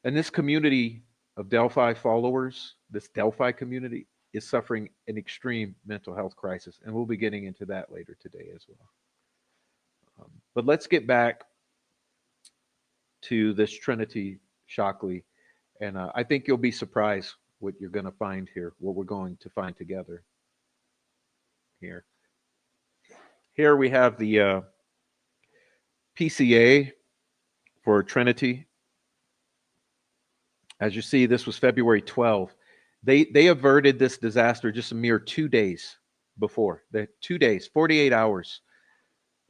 and this community of Delphi followers, this Delphi community, is suffering an extreme mental health crisis, and we'll be getting into that later today as well. But let's get back to this Trinity Shockley, and I think you'll be surprised what you're going to find here, what we're going to find together here. Here we have the PCA for Trinity. As you see, this was February 12th. They averted this disaster just a mere 2 days before. The 2 days, 48 hours.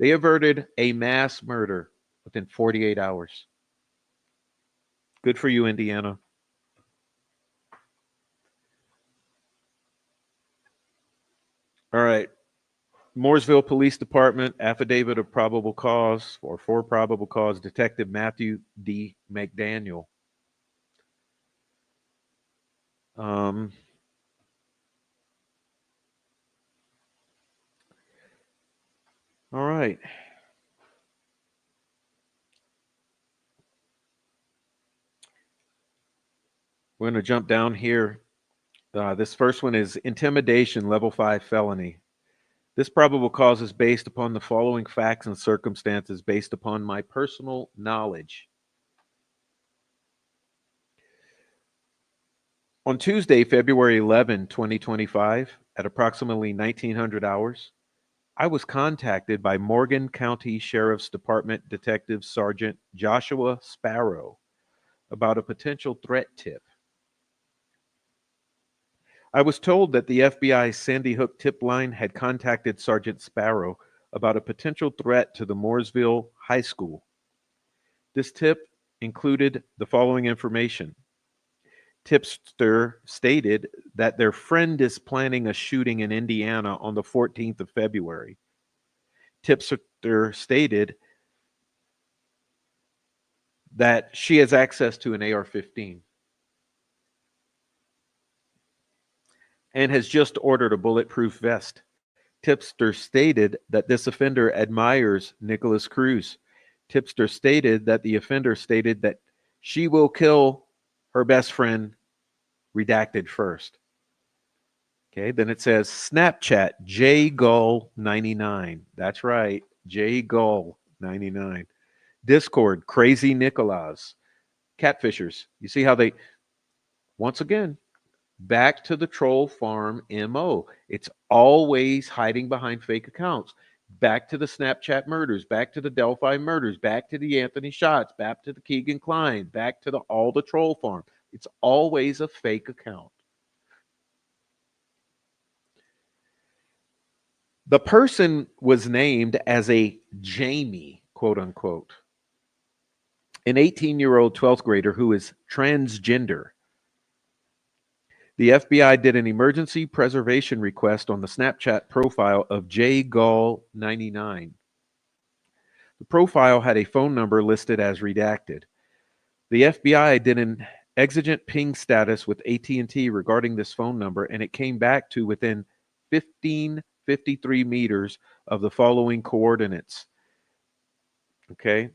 They averted a mass murder within 48 hours. Good for you, Indiana. All right. Mooresville Police Department, affidavit of probable cause or for probable cause, Detective Matthew D. McDaniel. Um, all right. We're going to jump down here. This first one is intimidation, level 5 felony. This probable cause is based upon the following facts and circumstances based upon my personal knowledge. On Tuesday, February 11, 2025, at approximately 1900 hours, I was contacted by Morgan County Sheriff's Department Detective Sergeant Joshua Sparrow about a potential threat tip. I was told that the FBI's Sandy Hook tip line had contacted Sergeant Sparrow about a potential threat to the Mooresville High School. This tip included the following information. Tipster stated that their friend is planning a shooting in Indiana on the 14th of February. Tipster stated that she has access to an AR-15 and has just ordered a bulletproof vest. Tipster stated that this offender admires Nicholas Cruz. Tipster stated that the offender stated that she will kill her best friend, redacted first. Okay, then it says Snapchat JGull99. That's right. J Gull 99. Discord, Crazy Nicholas. Catfishers. You see how they, once again, back to the troll farm MO. It's always hiding behind fake accounts. Back to the Snapchat murders, back to the Delphi murders, back to the Anthony shots, back to the Keegan Klein, back to the all the troll farm. It's always a fake account. The person was named as a Jamie, quote unquote, an 18-year-old 12th grader who is transgender. The FBI did an emergency preservation request on the Snapchat profile of J Gull 99. The profile had a phone number listed as redacted. The FBI did an exigent ping status with AT&T regarding this phone number, and it came back to within 1553 meters of the following coordinates. Okay.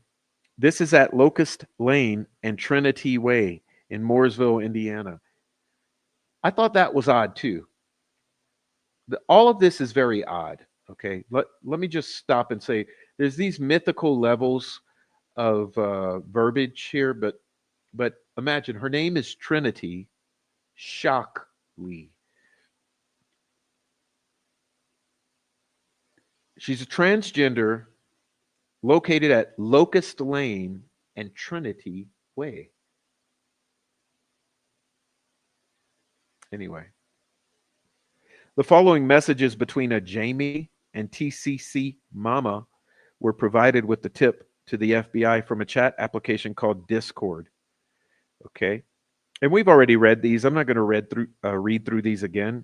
This is at Locust Lane and Trinity Way in Mooresville, Indiana. I thought that was odd too. All of this is very odd. Okay. Let me just stop and say there's these mythical levels of verbiage here, but imagine her name is Trinity Shockley. She's a transgender located at Locust Lane and Trinity Way. Anyway, the following messages between a Jamie and TCC Mama were provided with the tip to the FBI from a chat application called Discord. Okay. And we've already read these. I'm not going to read through these again.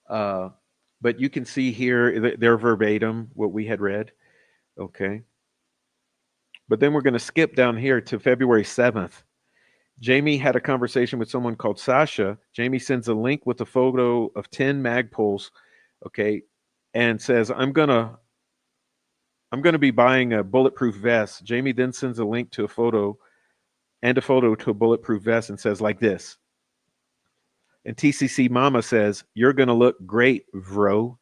But you can see here they're verbatim what we had read. Okay. But then we're going to skip down here to February 7th. Jamie had a conversation with someone called Sasha. Jamie sends a link with a photo of 10 Magpuls, okay, and says, I'm gonna be buying a bulletproof vest. Jamie then sends a link to a photo to a bulletproof vest and says like this. And TCC Mama says, you're gonna look great, bro.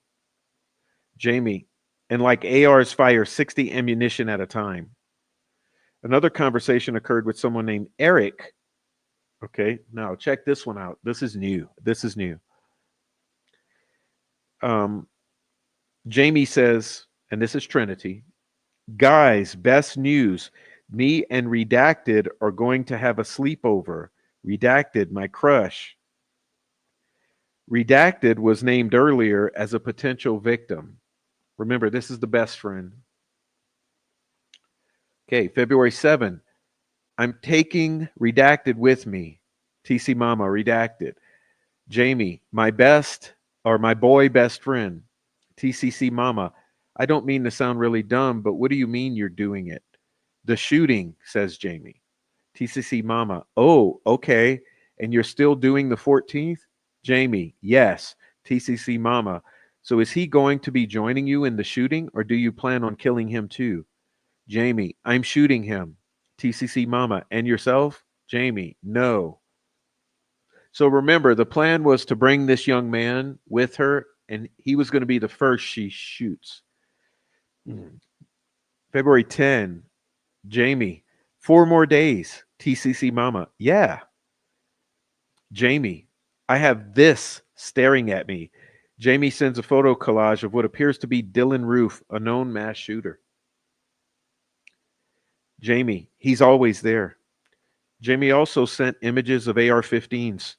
Jamie, and like ARs fire 60 ammunition at a time. Another conversation occurred with someone named Eric. Okay, now check this one out. This is new. Jamie says, and this is Trinity, guys, best news. Me and Redacted are going to have a sleepover. Redacted, my crush. Redacted was named earlier as a potential victim. Remember, this is the best friend. Okay, February 7. I'm taking Redacted with me. TC Mama, Redacted. Jamie, my boy best friend. TCC Mama, I don't mean to sound really dumb, but what do you mean you're doing it? The shooting, says Jamie. TCC Mama, oh, okay. And you're still doing the 14th? Jamie, yes. TCC Mama, so is he going to be joining you in the shooting, or do you plan on killing him too? Jamie, I'm shooting him. TCC Mama, and yourself? Jamie, no. So remember, the plan was to bring this young man with her, and he was going to be the first she shoots. February 10, Jamie, 4 more days. TCC Mama, yeah. Jamie, I have this staring at me. Jamie sends a photo collage of what appears to be Dylan Roof, a known mass shooter. Jamie, he's always there. Jamie also sent images of AR-15s.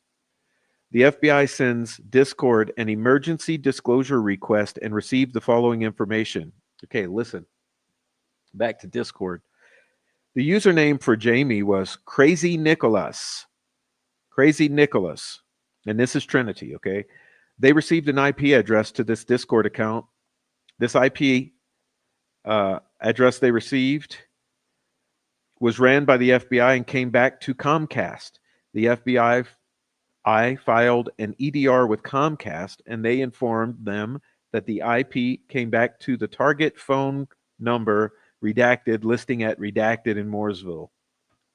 The FBI sends Discord an emergency disclosure request and received the following information. Okay, listen. Back to Discord. The username for Jamie was Crazy Nicholas. Crazy Nicholas. And this is Trinity, okay? They received an IP address to this Discord account. This IP address they received was ran by the FBI and came back to Comcast. The FBI filed an EDR with Comcast, and they informed them that the IP came back to the target phone number Redacted, listing at Redacted in Mooresville.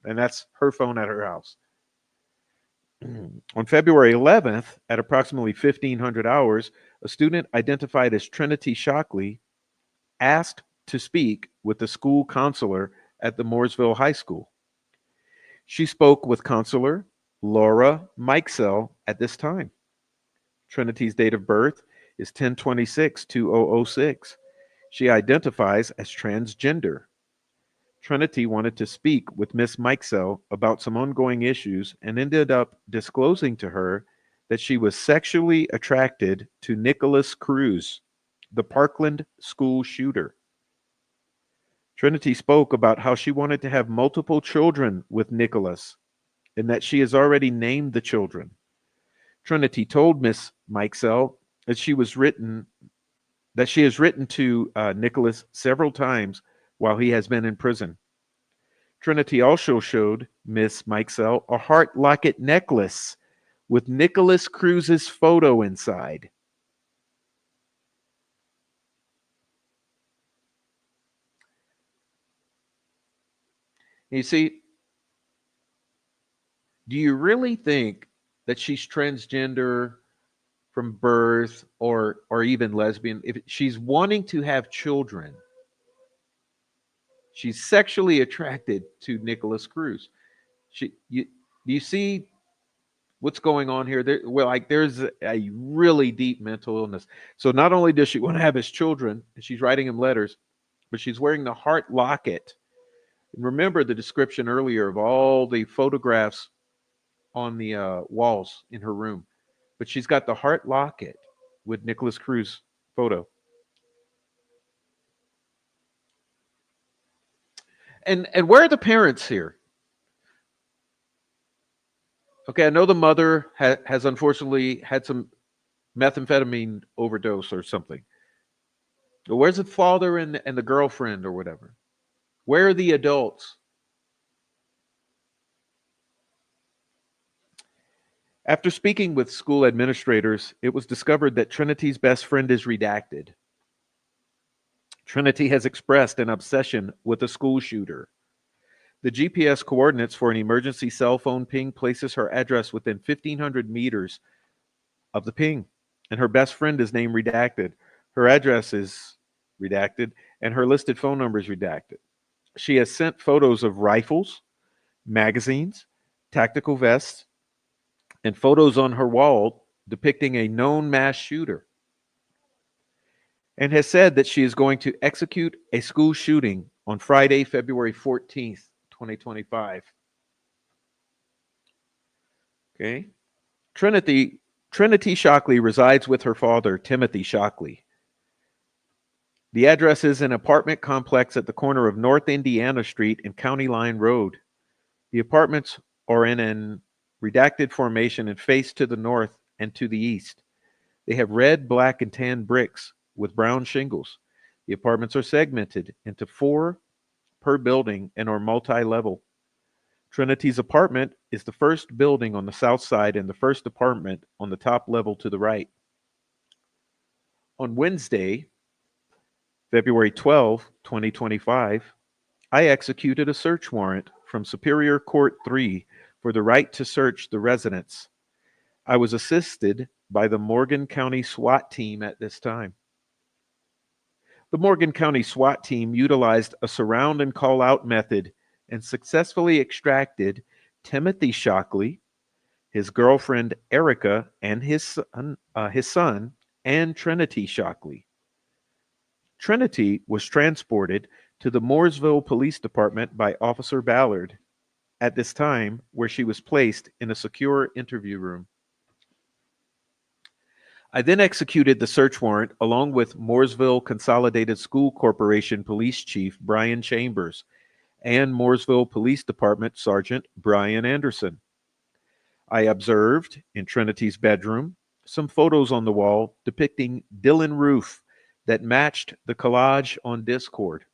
And that's her phone at her house. On February 11th, at approximately 1500 hours, a student identified as Trinity Shockley asked to speak with the school counselor at the Mooresville High School. She spoke with counselor Laura Mikesell at this time. Trinity's date of birth is 10/26/2006. She identifies as transgender. Trinity wanted to speak with Miss Mikesell about some ongoing issues and ended up disclosing to her that she was sexually attracted to Nicholas Cruz, the Parkland school shooter. Trinity spoke about how she wanted to have multiple children with Nicholas and that she has already named the children. Trinity told Miss Mikesell that she has written to Nicholas several times while he has been in prison. Trinity also showed Miss Mikesell a heart locket necklace with Nicholas Cruz's photo inside. You see, do you really think that she's transgender from birth or even lesbian? If she's wanting to have children, she's sexually attracted to Nicholas Cruz. Do you see what's going on here? There's a really deep mental illness. So not only does she want to have his children, and she's writing him letters, but she's wearing the heart locket. And remember the description earlier of all the photographs on the walls in her room. But she's got the heart locket with Nicholas Cruz photo. And where are the parents here? Okay, I know the mother has unfortunately had some methamphetamine overdose or something. But where's the father and the girlfriend or whatever? Where are the adults? After speaking with school administrators, it was discovered that Trinity's best friend is redacted. Trinity has expressed an obsession with a school shooter. The GPS coordinates for an emergency cell phone ping places her address within 1,500 meters of the ping, and her best friend is named redacted. Her address is redacted, and her listed phone number is redacted. She has sent photos of rifles, magazines, tactical vests, and photos on her wall depicting a known mass shooter, and has said that she is going to execute a school shooting on Friday, February 14th, 2025. Okay. Trinity Shockley resides with her father, Timothy Shockley. The address is an apartment complex at the corner of North Indiana Street and County Line Road. The apartments are in an redacted formation and face to the north and to the east. They have red, black, and tan bricks with brown shingles. The apartments are segmented into 4 per building and are multi-level. Trinity's apartment is the first building on the south side and the first apartment on the top level to the right. On Wednesday, February 12, 2025, I executed a search warrant from Superior Court 3 for the right to search the residence. I was assisted by the Morgan County SWAT team at this time. The Morgan County SWAT team utilized a surround and call out method and successfully extracted Timothy Shockley, his girlfriend Erica, and his son, and Trinity Shockley. Trinity was transported to the Mooresville Police Department by Officer Ballard at this time, where she was placed in a secure interview room. I then executed the search warrant along with Mooresville Consolidated School Corporation Police Chief Brian Chambers and Mooresville Police Department Sergeant Brian Anderson. I observed in Trinity's bedroom some photos on the wall depicting Dylan Roof that matched the collage on Discord.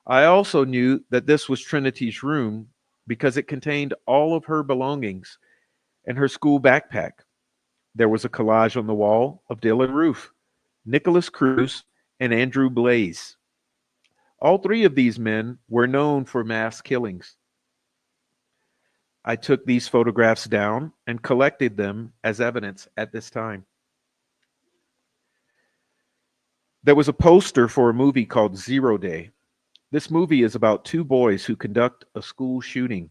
I also knew that this was Trinity's room because it contained all of her belongings and her school backpack. There was a collage on the wall of Dylan Roof, Nicholas Cruz, and Andrew Blaze. All 3 of these men were known for mass killings. I took these photographs down and collected them as evidence at this time. There was a poster for a movie called Zero Day. This movie is about two boys who conduct a school shooting.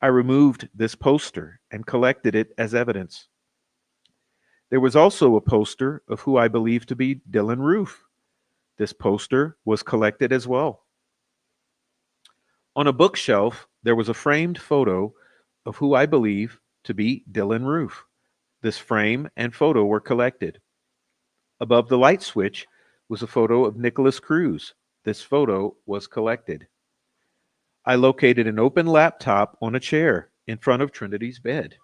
I removed this poster and collected it as evidence. There was also a poster of who I believe to be Dylan Roof. This poster was collected as well. On a bookshelf, there was a framed photo of who I believe to be Dylan Roof. This frame and photo were collected. Above the light switch was a photo of Nicholas Cruz. This photo was collected. I located an open laptop on a chair in front of Trinity's bed.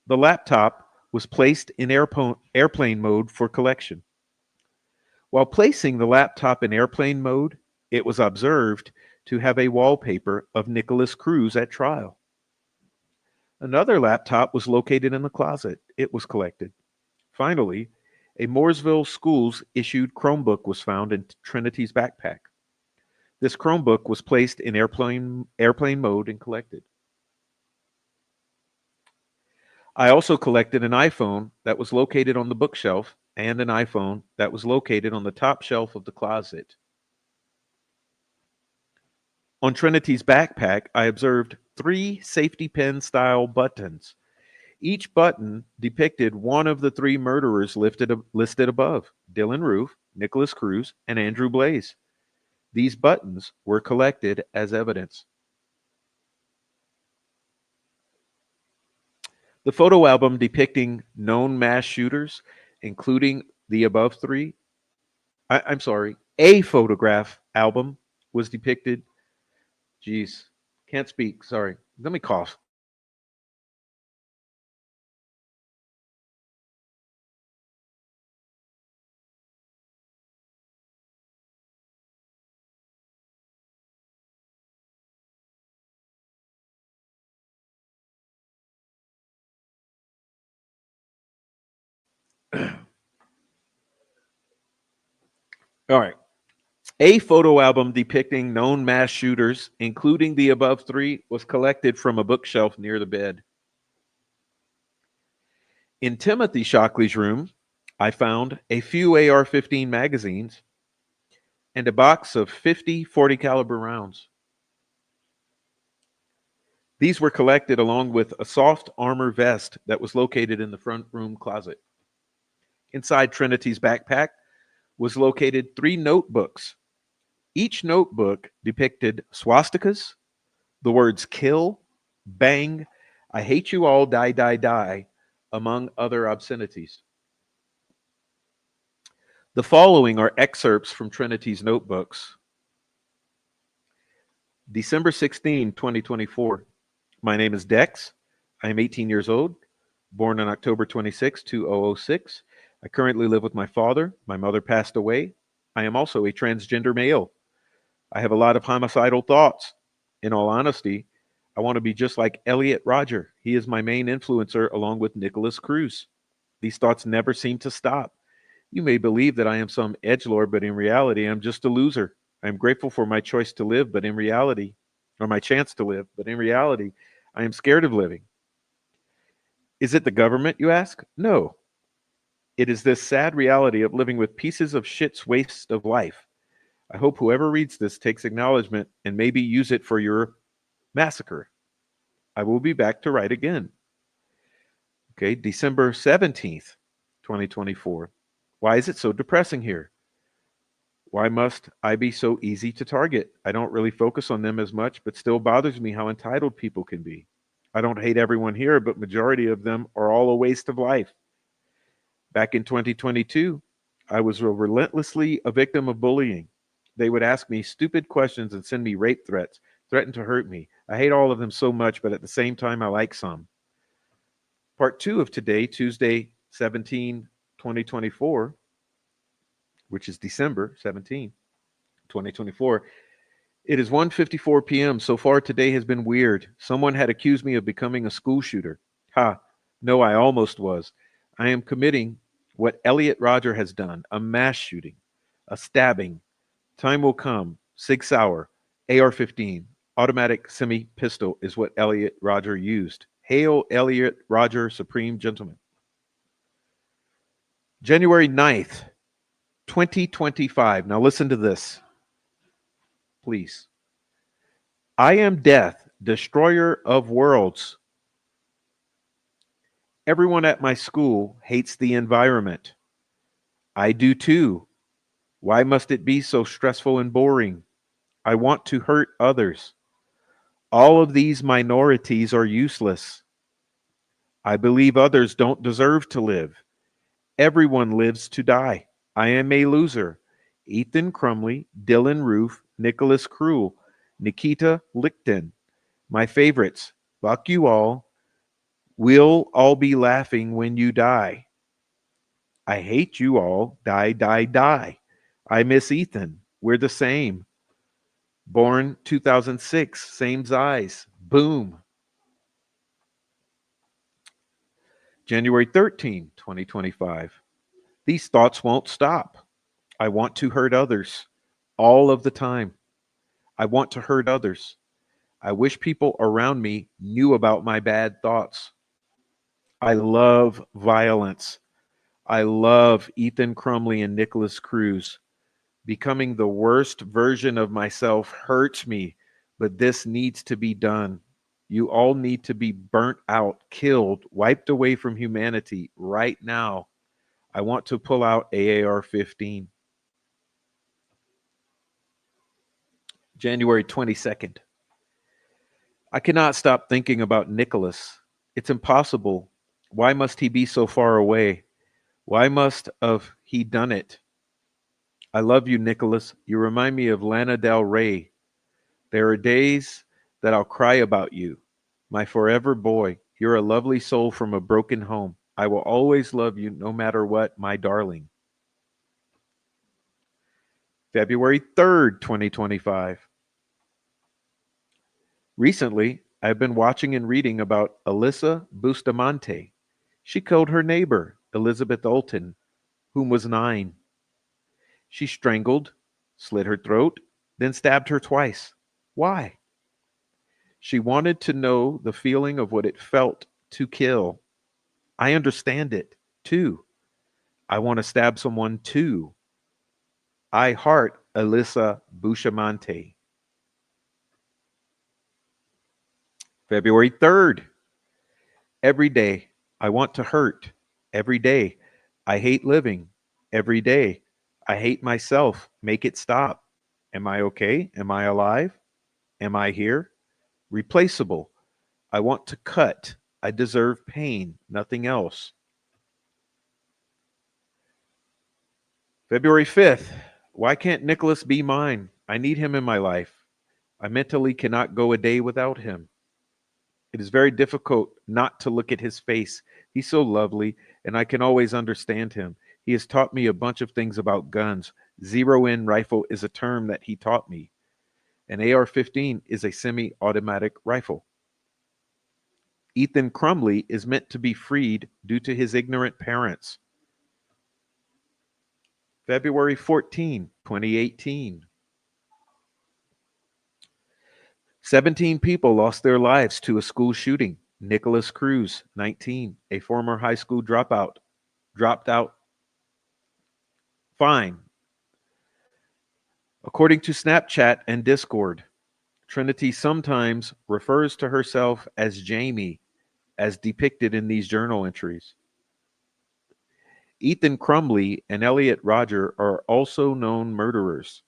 The laptop was placed in airplane mode for collection. While placing the laptop in airplane mode, it was observed to have a wallpaper of Nicholas Cruz at trial. Another laptop was located in the closet. It was collected. Finally, a Mooresville Schools issued Chromebook was found in Trinity's backpack. This Chromebook was placed in airplane mode and collected. I also collected an iPhone that was located on the bookshelf and an iPhone that was located on the top shelf of the closet. On Trinity's backpack, I observed 3 safety pin style buttons. Each button depicted one of the 3 murderers listed above: Dylan Roof, Nicholas Cruz, and Andrew Blaze. These buttons were collected as evidence. The photo album depicting known mass shooters, including the above 3, I'm sorry, a photograph album was depicted. Geez, can't speak, sorry. Let me cough. All right. A photo album depicting known mass shooters, including the above 3, was collected from a bookshelf near the bed. In Timothy Shockley's room, I found a few AR-15 magazines and a box of 50 .40 caliber rounds. These were collected along with a soft armor vest that was located in the front room closet. Inside Trinity's backpack was located 3 notebooks. Each notebook depicted swastikas, the words kill, bang, I hate you all, die, die, die, among other obscenities. The following are excerpts from Trinity's notebooks. December 16, 2024. My name is Dex. I am 18 years old, born on October 26, 2006. I currently live with my father. My mother passed away. I am also a transgender male. I have a lot of homicidal thoughts. In all honesty, I want to be just like Elliot Rodger. He is my main influencer along with Nicholas Cruz. These thoughts never seem to stop. You may believe that I am some edgelord, but in reality, I'm just a loser. I am grateful for my choice to live, but in reality, or my chance to live, but in reality, I am scared of living. Is it the government, you ask? No. It is this sad reality of living with pieces of shit's waste of life. I hope whoever reads this takes acknowledgement and maybe use it for your massacre. I will be back to write again. Okay, December 17th, 2024. Why is it so depressing here? Why must I be so easy to target? I don't really focus on them as much, but still bothers me how entitled people can be. I don't hate everyone here, but majority of them are all a waste of life. Back in 2022, I was relentlessly a victim of bullying. They would ask me stupid questions and send me rape threats, threaten to hurt me. I hate all of them so much, but at the same time, I like some. Part 2 of today, Tuesday, 17, 2024, which is December 17, 2024. It is 1:54 p.m. So far today has been weird. Someone had accused me of becoming a school shooter. Ha, no, I almost was. I am committing what Elliot Rodger has done, a mass shooting, a stabbing. Time will come, Sig Sauer, AR-15, automatic semi-pistol is what Elliot Rodger used. Hail Elliot Rodger, Supreme Gentleman. January 9th, 2025. Now listen to this, please. I am death, destroyer of worlds. Everyone at my school hates the environment. I do too. Why must it be so stressful and boring? I want to hurt others. All of these minorities are useless. I believe others don't deserve to live. Everyone lives to die. I am a loser. Ethan Crumley, Dylan Roof, Nicholas Cruel, Nikita Lichten. My favorites. Fuck you all. We'll all be laughing when you die. I hate you all. Die, die, die. I miss Ethan. We're the same. Born 2006. Same size. Boom. January 13, 2025. These thoughts won't stop. I want to hurt others all of the time. I want to hurt others. I wish people around me knew about my bad thoughts. I love violence. I love Ethan Crumley and Nicholas Cruz. Becoming the worst version of myself hurts me, but this needs to be done. You all need to be burnt out, killed, wiped away from humanity right now. I want to pull out AAR-15. January 22nd. I cannot stop thinking about Nicholas. It's impossible. Why must he be so far away? Why must have he done it? I love you, Nicholas. You remind me of Lana Del Rey. There are days that I'll cry about you. My forever boy, you're a lovely soul from a broken home. I will always love you no matter what, my darling. February 3rd, 2025. Recently, I've been watching and reading about Alyssa Bustamante. She killed her neighbor, Elizabeth Olton, whom was 9. She strangled, slit her throat, then stabbed her twice. Why? She wanted to know the feeling of what it felt to kill. I understand it, too. I want to stab someone, too. I heart Alyssa Bustamante. February 3rd. Every day, I want to hurt. Every day, I hate living. Every day, I hate myself. Make it stop. Am I okay? Am I alive? Am I here? Replaceable. I want to cut. I deserve pain, nothing else. February 5th. Why can't Nicholas be mine? I need him in my life. I mentally cannot go a day without him. It is very difficult not to look at his face. He's so lovely, and I can always understand him. He has taught me a bunch of things about guns. Zero-in rifle is a term that he taught me. An AR-15 is a semi-automatic rifle. Ethan Crumley is meant to be freed due to his ignorant parents. February 14, 2018. 17 people lost their lives to a school shooting. Nicholas Cruz, 19, a former high school dropout, dropped out. Fine. According to Snapchat and Discord, Trinity sometimes refers to herself as Jamie, as depicted in these journal entries. Ethan Crumley and Elliot Rodger are also known murderers.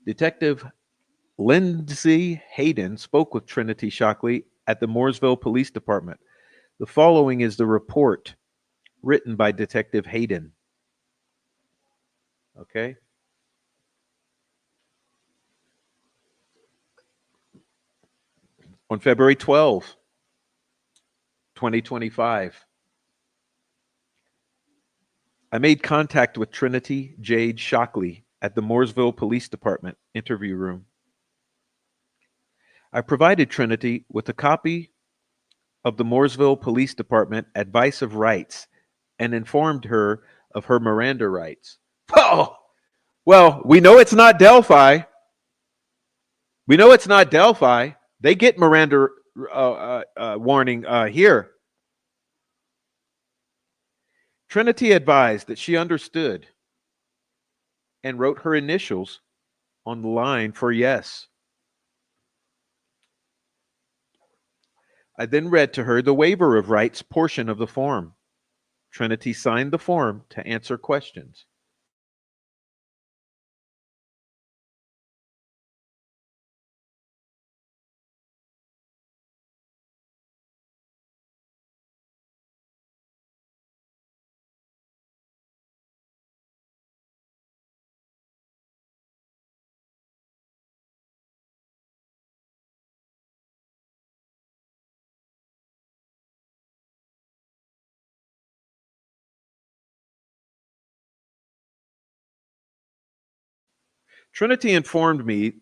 Detective Lindsay Hayden spoke with Trinity Shockley at the Mooresville Police Department. The following is the report written by Detective Hayden. Okay. On February 12, 2025, I made contact with Trinity Jade Shockley at the Mooresville Police Department interview room. I provided Trinity with a copy of the Mooresville Police Department Advice of Rights and informed her of her Miranda rights. Oh, well, we know it's not Delphi. We know it's not Delphi. They get Miranda warning here. Trinity advised that she understood and wrote her initials on the line for yes. I then read to her the waiver of rights portion of the form. Trinity signed the form to answer questions. Trinity informed me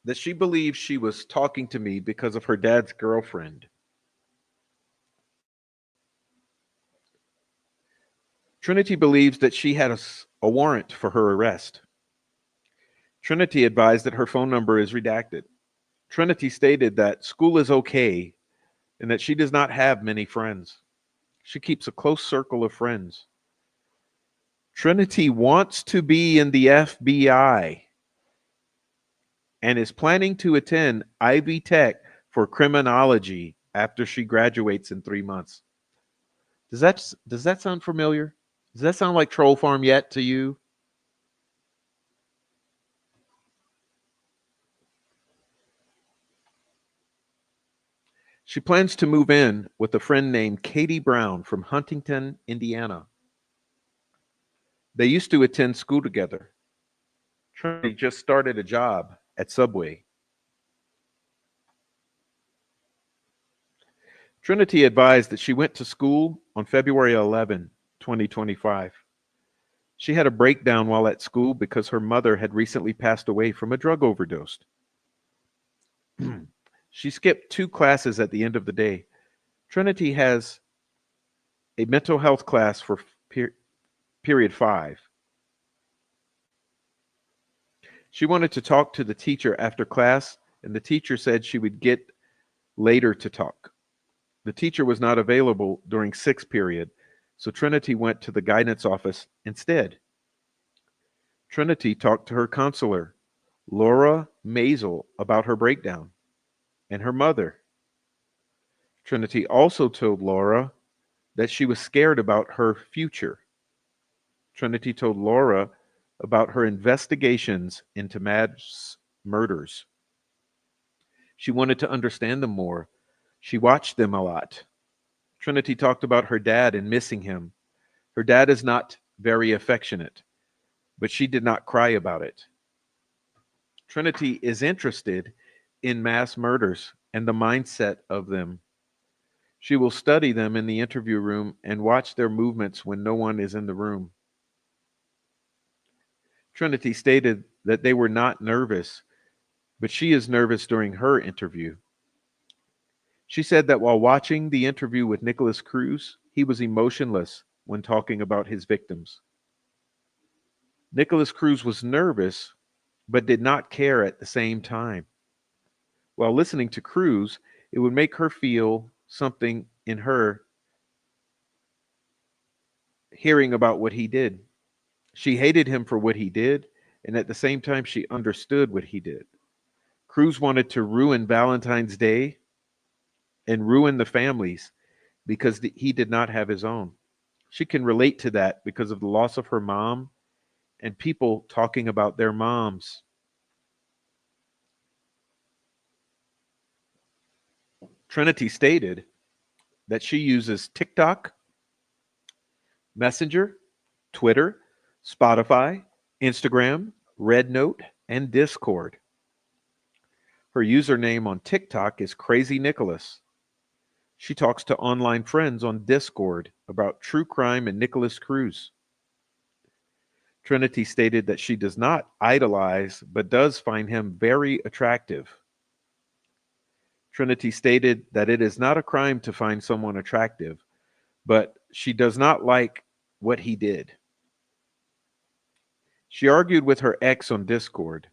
that she believes she was talking to me because of her dad's girlfriend. Trinity believes that she had a warrant for her arrest. Trinity advised that her phone number is redacted. Trinity stated that school is okay and that she does not have many friends. She keeps a close circle of friends. Trinity wants to be in the FBI and is planning to attend Ivy Tech for criminology after she graduates in 3 months. Does that sound familiar? Does that sound like Troll Farm yet to you? She plans to move in with a friend named Katie Brown from Huntington, Indiana. They used to attend school together. Trinity just started a job at Subway. Trinity advised that she went to school on February 11, 2025. She had a breakdown while at school because her mother had recently passed away from a drug overdose. She skipped 2 classes at the end of the day. Trinity has a mental health class for period 5. She wanted to talk to the teacher after class, and the teacher said she would get later to talk. The teacher was not available during 6th period, so Trinity went to the guidance office instead. Trinity talked to her counselor, Laura Maisel, about her breakdown and her mother. Trinity also told Laura that she was scared about her future. Trinity told Laura about her investigations into mass murders. She wanted to understand them more. She watched them a lot. Trinity talked about her dad and missing him. Her dad is not very affectionate, but she did not cry about it. Trinity is interested in mass murders and the mindset of them. She will study them in the interview room and watch their movements when no one is in the room. Trinity stated that they were not nervous, but she is nervous during her interview. She said that while watching the interview with Nicholas Cruz, he was emotionless when talking about his victims. Nicholas Cruz was nervous, but did not care at the same time. While listening to Cruz, it would make her feel something in her hearing about what he did. She hated him for what he did, and at the same time, she understood what he did. Cruz wanted to ruin Valentine's Day and ruin the families because he did not have his own. She can relate to that because of the loss of her mom and people talking about their moms. Trinity stated that she uses TikTok, Messenger, Twitter, Spotify, Instagram, RedNote, and Discord. Her username on TikTok is Crazy Nicholas. She talks to online friends on Discord about true crime and Nicholas Cruz. Trinity stated that she does not idolize, but does find him very attractive. Trinity stated that it is not a crime to find someone attractive, but she does not like what he did. She argued with her ex on Discord.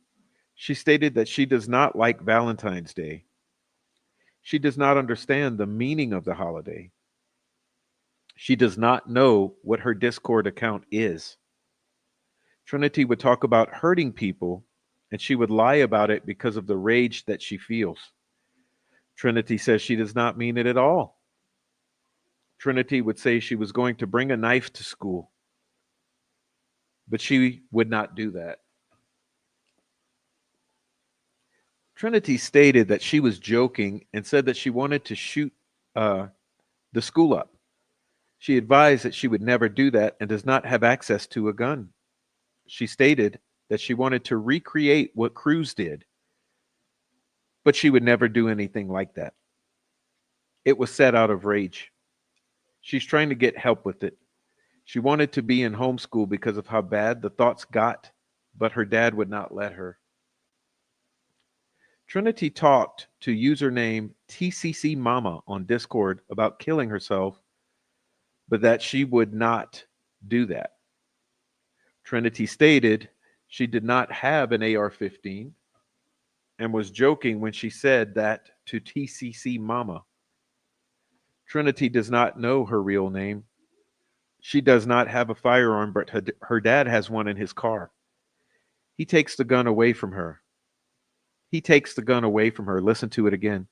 She stated that she does not like Valentine's Day. She does not understand the meaning of the holiday. She does not know what her Discord account is. Trinity would talk about hurting people, and she would lie about it because of the rage that she feels. Trinity says she does not mean it at all. Trinity would say she was going to bring a knife to school, but she would not do that. Trinity stated that she was joking and said that she wanted to shoot uh, the school up. She advised that she would never do that and does not have access to a gun. She stated that she wanted to recreate what Cruz did, but she would never do anything like that. It was said out of rage. She's trying to get help with it. She wanted to be in homeschool because of how bad the thoughts got, but her dad would not let her. Trinity talked to username TCC Mama on Discord about killing herself, but that she would not do that. Trinity stated she did not have an AR-15 and was joking when she said that to TCC Mama. Trinity does not know her real name. She does not have a firearm, but her dad has one in his car. He takes the gun away from her. He takes the gun away from her. Listen to it again.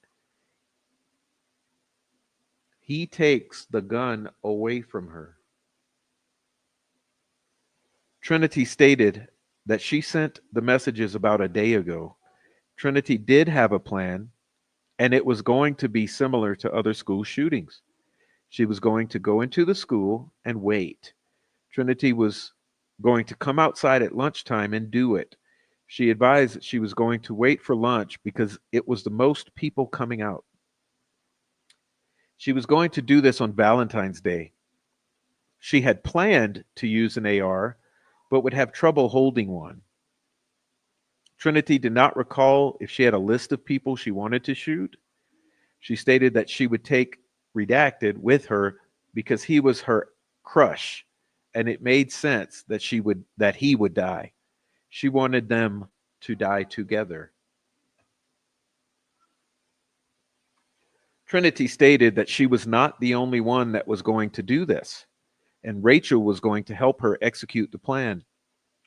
He takes the gun away from her. Trinity stated that she sent the messages about a day ago. Trinity did have a plan, and it was going to be similar to other school shootings. She was going to go into the school and wait. Trinity was going to come outside at lunchtime and do it. She advised that she was going to wait for lunch because it was the most people coming out. She was going to do this on Valentine's Day. She had planned to use an AR, but would have trouble holding one. Trinity did not recall if she had a list of people she wanted to shoot. She stated that she would take Redacted with her because he was her crush, and it made sense that he would die. She wanted them to die together. Trinity stated that she was not the only one that was going to do this, and Rachel was going to help her execute the plan.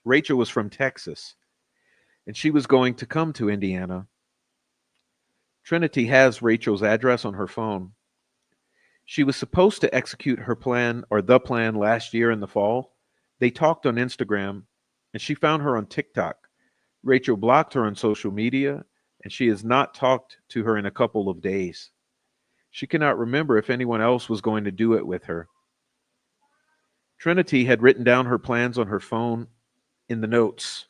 Rachel was from Texas, and she was going to come to Indiana. Trinity has Rachel's address on her phone. She was supposed to execute her plan or the plan last year in the fall. They talked on Instagram, and she found her on TikTok. Rachel blocked her on social media, and she has not talked to her in a couple of days. She cannot remember if anyone else was going to do it with her. Trinity had written down her plans on her phone in the notes.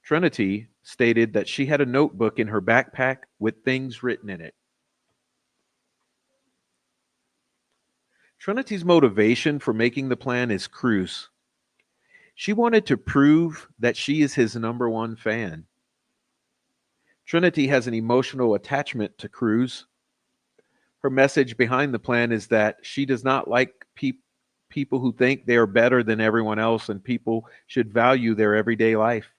Trinity stated that she had a notebook in her backpack with things written in it. Trinity's motivation for making the plan is Cruz. She wanted to prove that she is his number one fan. Trinity has an emotional attachment to Cruz. Her message behind the plan is that she does not like people who think they are better than everyone else, and people should value their everyday life.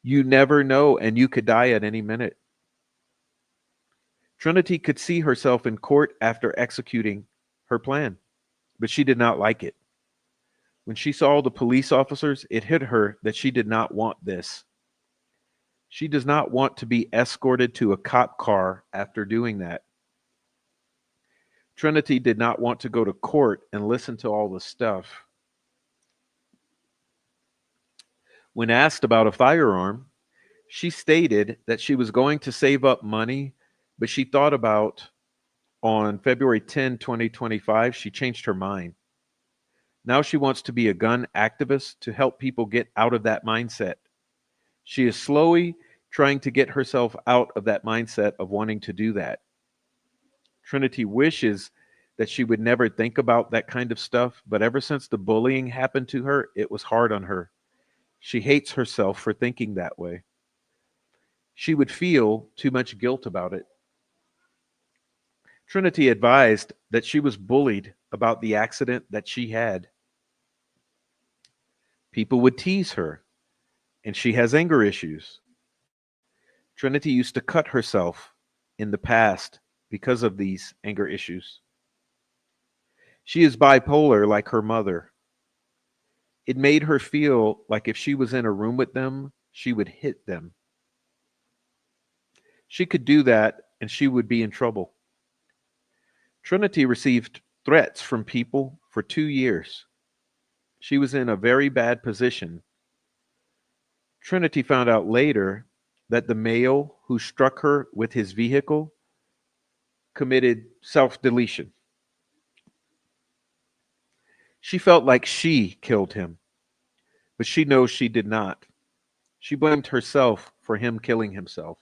You never know, and you could die at any minute. Trinity could see herself in court after executing her plan, but she did not like it. When she saw the police officers, it hit her that she did not want this. She does not want to be escorted to a cop car after doing that. Trinity did not want to go to court and listen to all the stuff. When asked about a firearm, she stated that she was going to save up money, but she thought about on February 10, 2025, she changed her mind. Now she wants to be a gun activist to help people get out of that mindset. She is slowly trying to get herself out of that mindset of wanting to do that. Trinity wishes that she would never think about that kind of stuff, but ever since the bullying happened to her, it was hard on her. She hates herself for thinking that way. She would feel too much guilt about it. Trinity advised that she was bullied about the accident that she had. People would tease her, and she has anger issues. Trinity used to cut herself in the past because of these anger issues. She is bipolar like her mother. It made her feel like if she was in a room with them, she would hit them. She could do that and she would be in trouble. Trinity received threats from people for 2 years. She was in a very bad position. Trinity found out later that the male who struck her with his vehicle committed self deletion. She felt like she killed him, but she knows she did not. She blamed herself for him killing himself.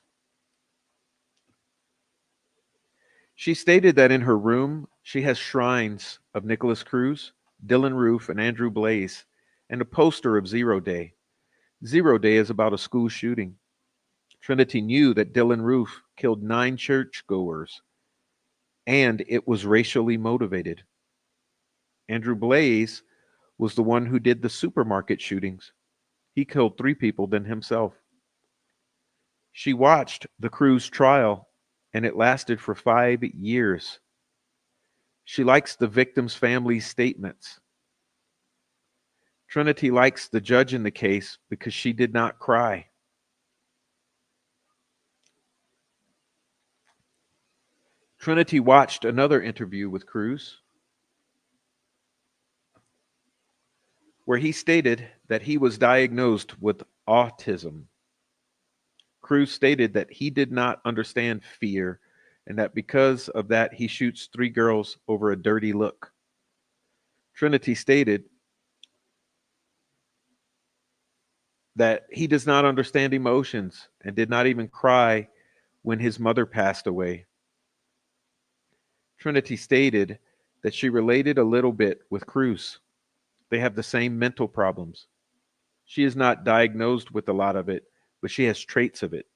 She stated that in her room, she has shrines of Nicholas Cruz, Dylan Roof, and Andrew Blaze, and a poster of Zero Day. Zero Day is about a school shooting. Trinity knew that Dylan Roof killed 9 churchgoers, and it was racially motivated. Andrew Blaze was the one who did the supermarket shootings. He killed 3 people than himself. She watched the Cruz trial, and it lasted for 5 years. She likes the victims' families' statements. Trinity likes the judge in the case because she did not cry. Trinity watched another interview with Cruz where he stated that he was diagnosed with autism. Cruz stated that he did not understand fear and that because of that, he shoots 3 girls over a dirty look. Trinity stated that he does not understand emotions and did not even cry when his mother passed away. Trinity stated that she related a little bit with Cruz. They have the same mental problems. She is not diagnosed with a lot of it, but she has traits of it.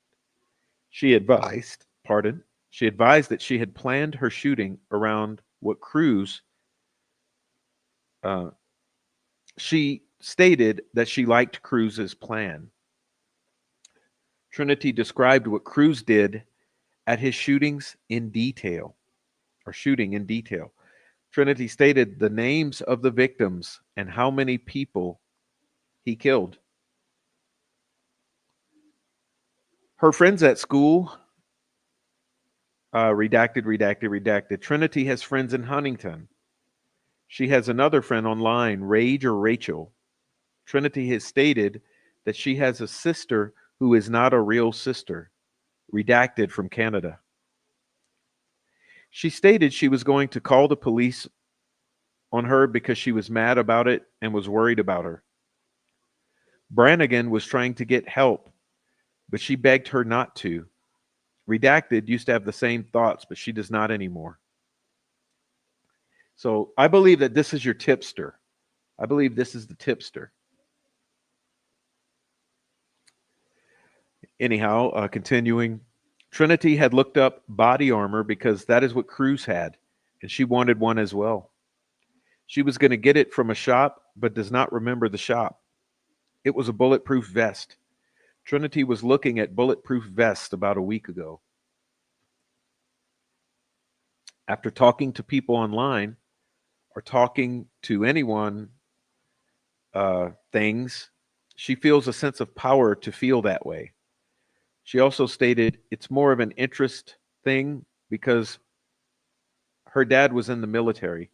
She advised that she had planned her shooting around what Cruz, she stated that she liked Cruz's plan. Trinity described what Cruz did at his shootings in detail, or shooting in detail. Trinity stated the names of the victims and how many people he killed. Her friends at school, redacted. Trinity has friends in Huntington. She has another friend online, Rage or Rachel. Trinity has stated that she has a sister who is not a real sister, redacted from Canada. She stated she was going to call the police on her because she was mad about it and was worried about her. Brannigan was trying to get help, but she begged her not to. Redacted used to have the same thoughts, but she does not anymore. So I believe that this is your tipster. I believe this is the tipster. Anyhow, continuing, Trinity had looked up body armor because that is what Cruz had, and she wanted one as well. She was going to get it from a shop, but does not remember the shop. It was a bulletproof vest. Trinity was looking at bulletproof vests about a week ago. After talking to people online or talking to anyone, things, she feels a sense of power to feel that way. She also stated it's more of an interest thing because her dad was in the military.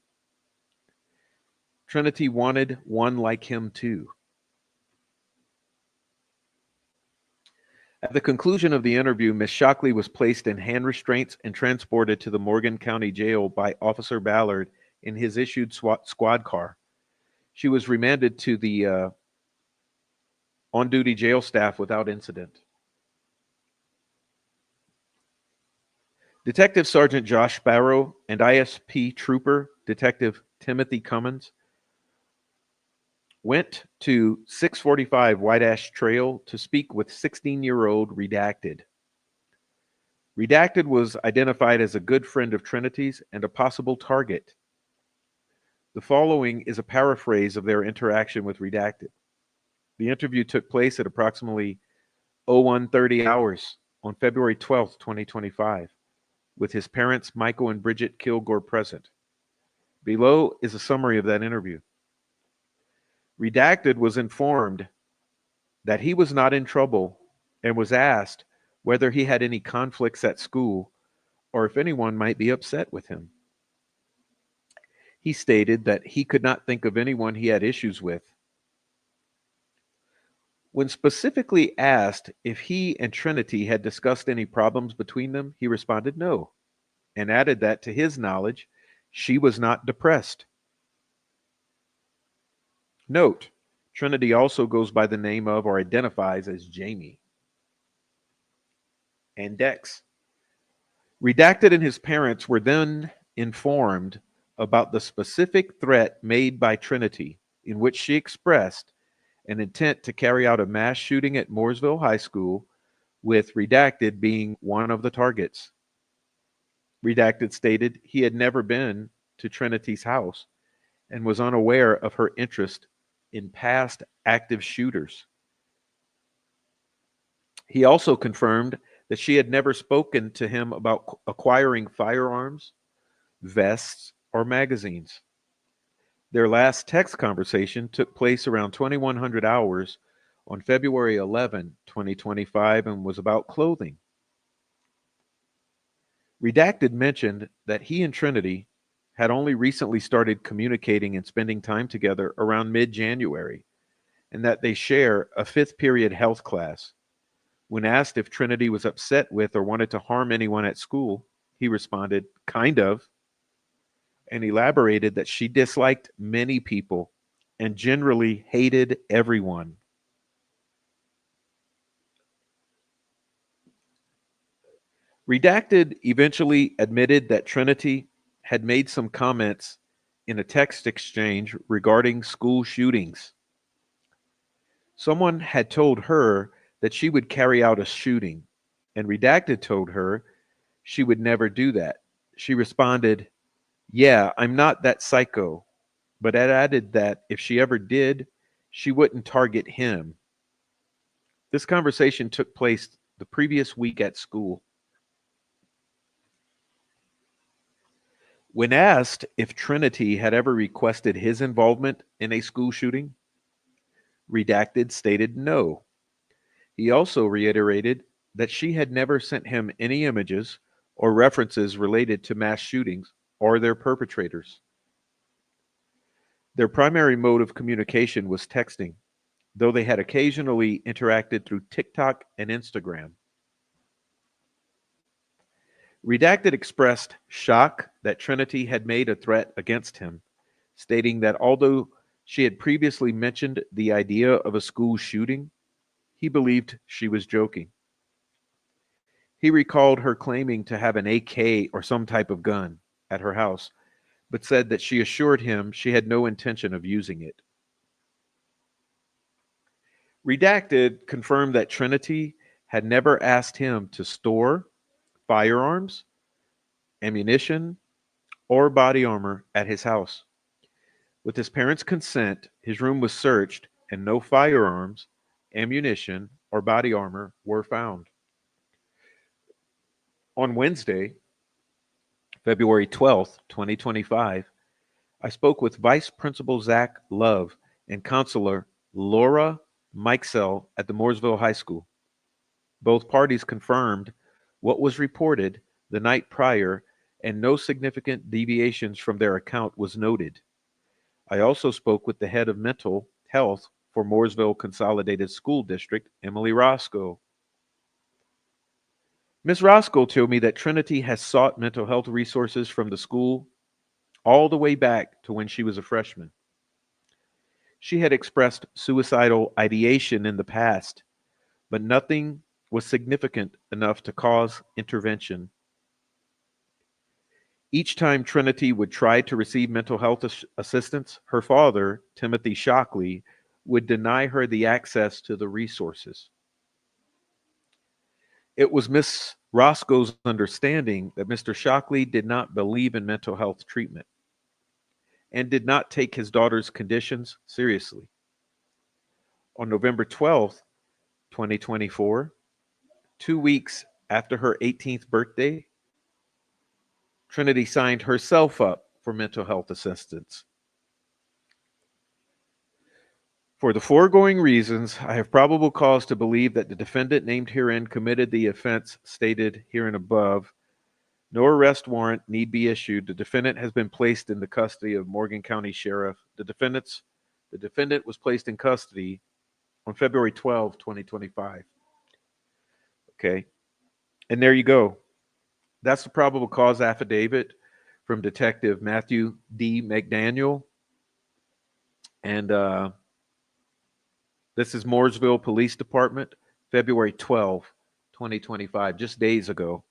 Trinity wanted one like him too. At the conclusion of the interview, Miss Shockley was placed in hand restraints and transported to the Morgan County Jail by Officer Ballard in his issued squad car. She was remanded to the on-duty jail staff without incident. Detective Sergeant Josh Barrow and ISP Trooper Detective Timothy Cummins went to 645 White Ash Trail to speak with 16-year-old Redacted. Redacted was identified as a good friend of Trinity's and a possible target. The following is a paraphrase of their interaction with Redacted. The interview took place at approximately 01:30 hours on February 12th, 2025, with his parents, Michael and Bridget Kilgore, present. Below is a summary of that interview. Redacted was informed that he was not in trouble and was asked whether he had any conflicts at school or if anyone might be upset with him. He stated that he could not think of anyone he had issues with. When specifically asked if he and Trinity had discussed any problems between them, he responded no, and added that to his knowledge, she was not depressed. Note, Trinity also goes by the name of or identifies as Jamie. And Dex. Redacted and his parents were then informed about the specific threat made by Trinity, in which she expressed an intent to carry out a mass shooting at Mooresville High School, with Redacted being one of the targets. Redacted stated he had never been to Trinity's house and was unaware of her interest in past active shooters. He also confirmed that she had never spoken to him about acquiring firearms, vests, or magazines. Their last text conversation took place around 2100 hours on February 11, 2025, and was about clothing. Redacted mentioned that he and Trinity had only recently started communicating and spending time together around mid-January, and that they share a fifth period health class. When asked if Trinity was upset with or wanted to harm anyone at school, he responded, kind of, and elaborated that she disliked many people and generally hated everyone. Redacted eventually admitted that Trinity had made some comments in a text exchange regarding school shootings. Someone had told her that she would carry out a shooting, and Redacted told her she would never do that. She responded, yeah, I'm not that psycho, but it added that if she ever did, she wouldn't target him. This conversation took place the previous week at school. When asked if Trinity had ever requested his involvement in a school shooting, Redacted stated no. He also reiterated that she had never sent him any images or references related to mass shootings or their perpetrators. Their primary mode of communication was texting, though they had occasionally interacted through TikTok and Instagram. Redacted expressed shock that Trinity had made a threat against him, stating that although she had previously mentioned the idea of a school shooting, he believed she was joking. He recalled her claiming to have an AK or some type of gun at her house, but said that she assured him she had no intention of using it. Redacted confirmed that Trinity had never asked him to store firearms, ammunition, or body armor at his house. With his parents' consent, his room was searched and no firearms, ammunition, or body armor were found. On Wednesday, February 12th, 2025, I spoke with Vice Principal Zach Love and Counselor Laura Mikesell at the Mooresville High School. Both parties confirmed what was reported the night prior, and no significant deviations from their account was noted. I also spoke with the head of mental health for Mooresville Consolidated School District, Emily Roscoe. Ms. Roscoe told me that Trinity has sought mental health resources from the school all the way back to when she was a freshman. She had expressed suicidal ideation in the past, but nothing was significant enough to cause intervention. Each time Trinity would try to receive mental health assistance, her father, Timothy Shockley, would deny her the access to the resources. It was Miss Roscoe's understanding that Mr. Shockley did not believe in mental health treatment and did not take his daughter's conditions seriously. On November 12th, 2024, 2 weeks after her 18th birthday, Trinity signed herself up for mental health assistance. For the foregoing reasons, I have probable cause to believe that the defendant named herein committed the offense stated herein above. No arrest warrant need be issued. The defendant has been placed in the custody of Morgan County Sheriff. The defendant was placed in custody on February 12, 2025. Okay. And there you go. That's the probable cause affidavit from Detective Matthew D. McDaniel. And this is Mooresville Police Department, February 12, 2025, just days ago.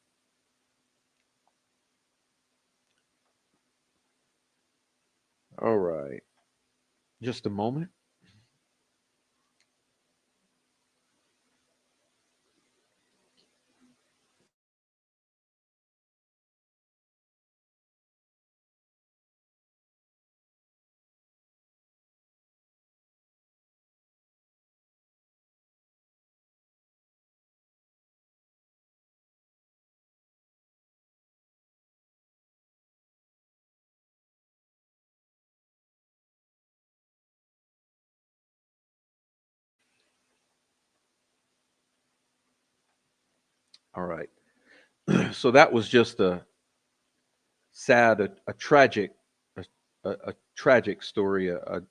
All right. Just a moment. All right. So that was just a sad, a tragic, a tragic story, a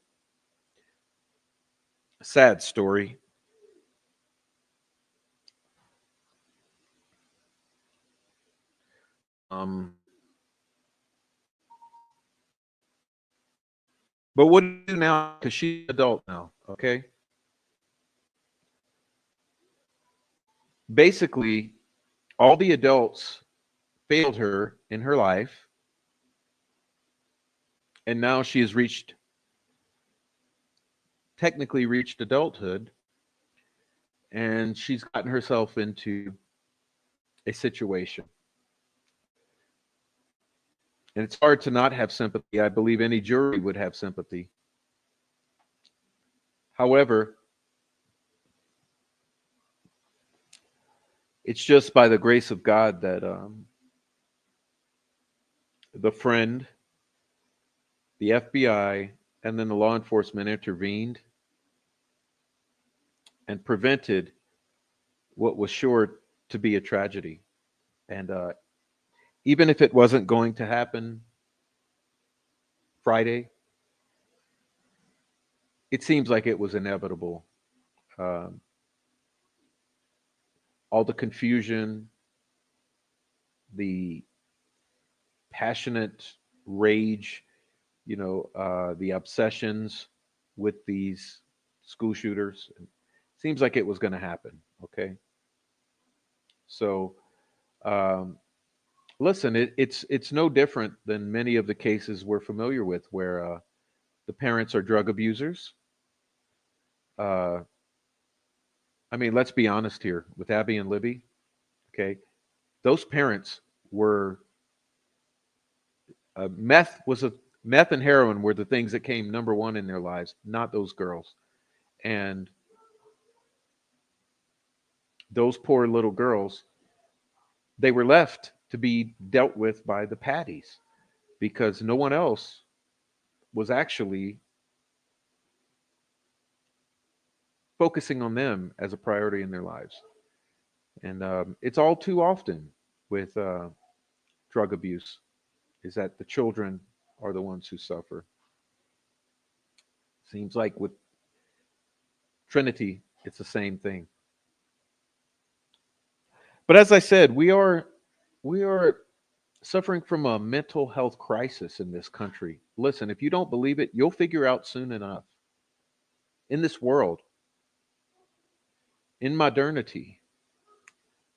sad story. Um, but what do you do now? Because she's an adult now. Okay. Basically, all the adults failed her in her life, and now she has technically reached adulthood, and she's gotten herself into a situation. And it's hard to not have sympathy. I believe any jury would have sympathy. However, it's just by the grace of God that the friend, the FBI, and then the law enforcement intervened and prevented what was sure to be a tragedy. And even if it wasn't going to happen Friday, it seems like it was inevitable. Um, all the confusion, the passionate rage, the obsessions with these school shooters. It seems like it was going to happen. Okay. So, um, listen, it's no different than many of the cases we're familiar with where the parents are drug abusers. Uh, I mean, let's be honest here with Abby and Libby. Okay. Those parents were meth was a meth and heroin were the things that came number one in their lives, not those girls. And those poor little girls, they were left to be dealt with by the paddies because no one else was actually focusing on them as a priority in their lives. And it's all too often with drug abuse is that the children are the ones who suffer. Seems like with Trinity, it's the same thing. But as I said, we are suffering from a mental health crisis in this country. Listen, if you don't believe it, you'll figure out soon enough. In this world, in modernity,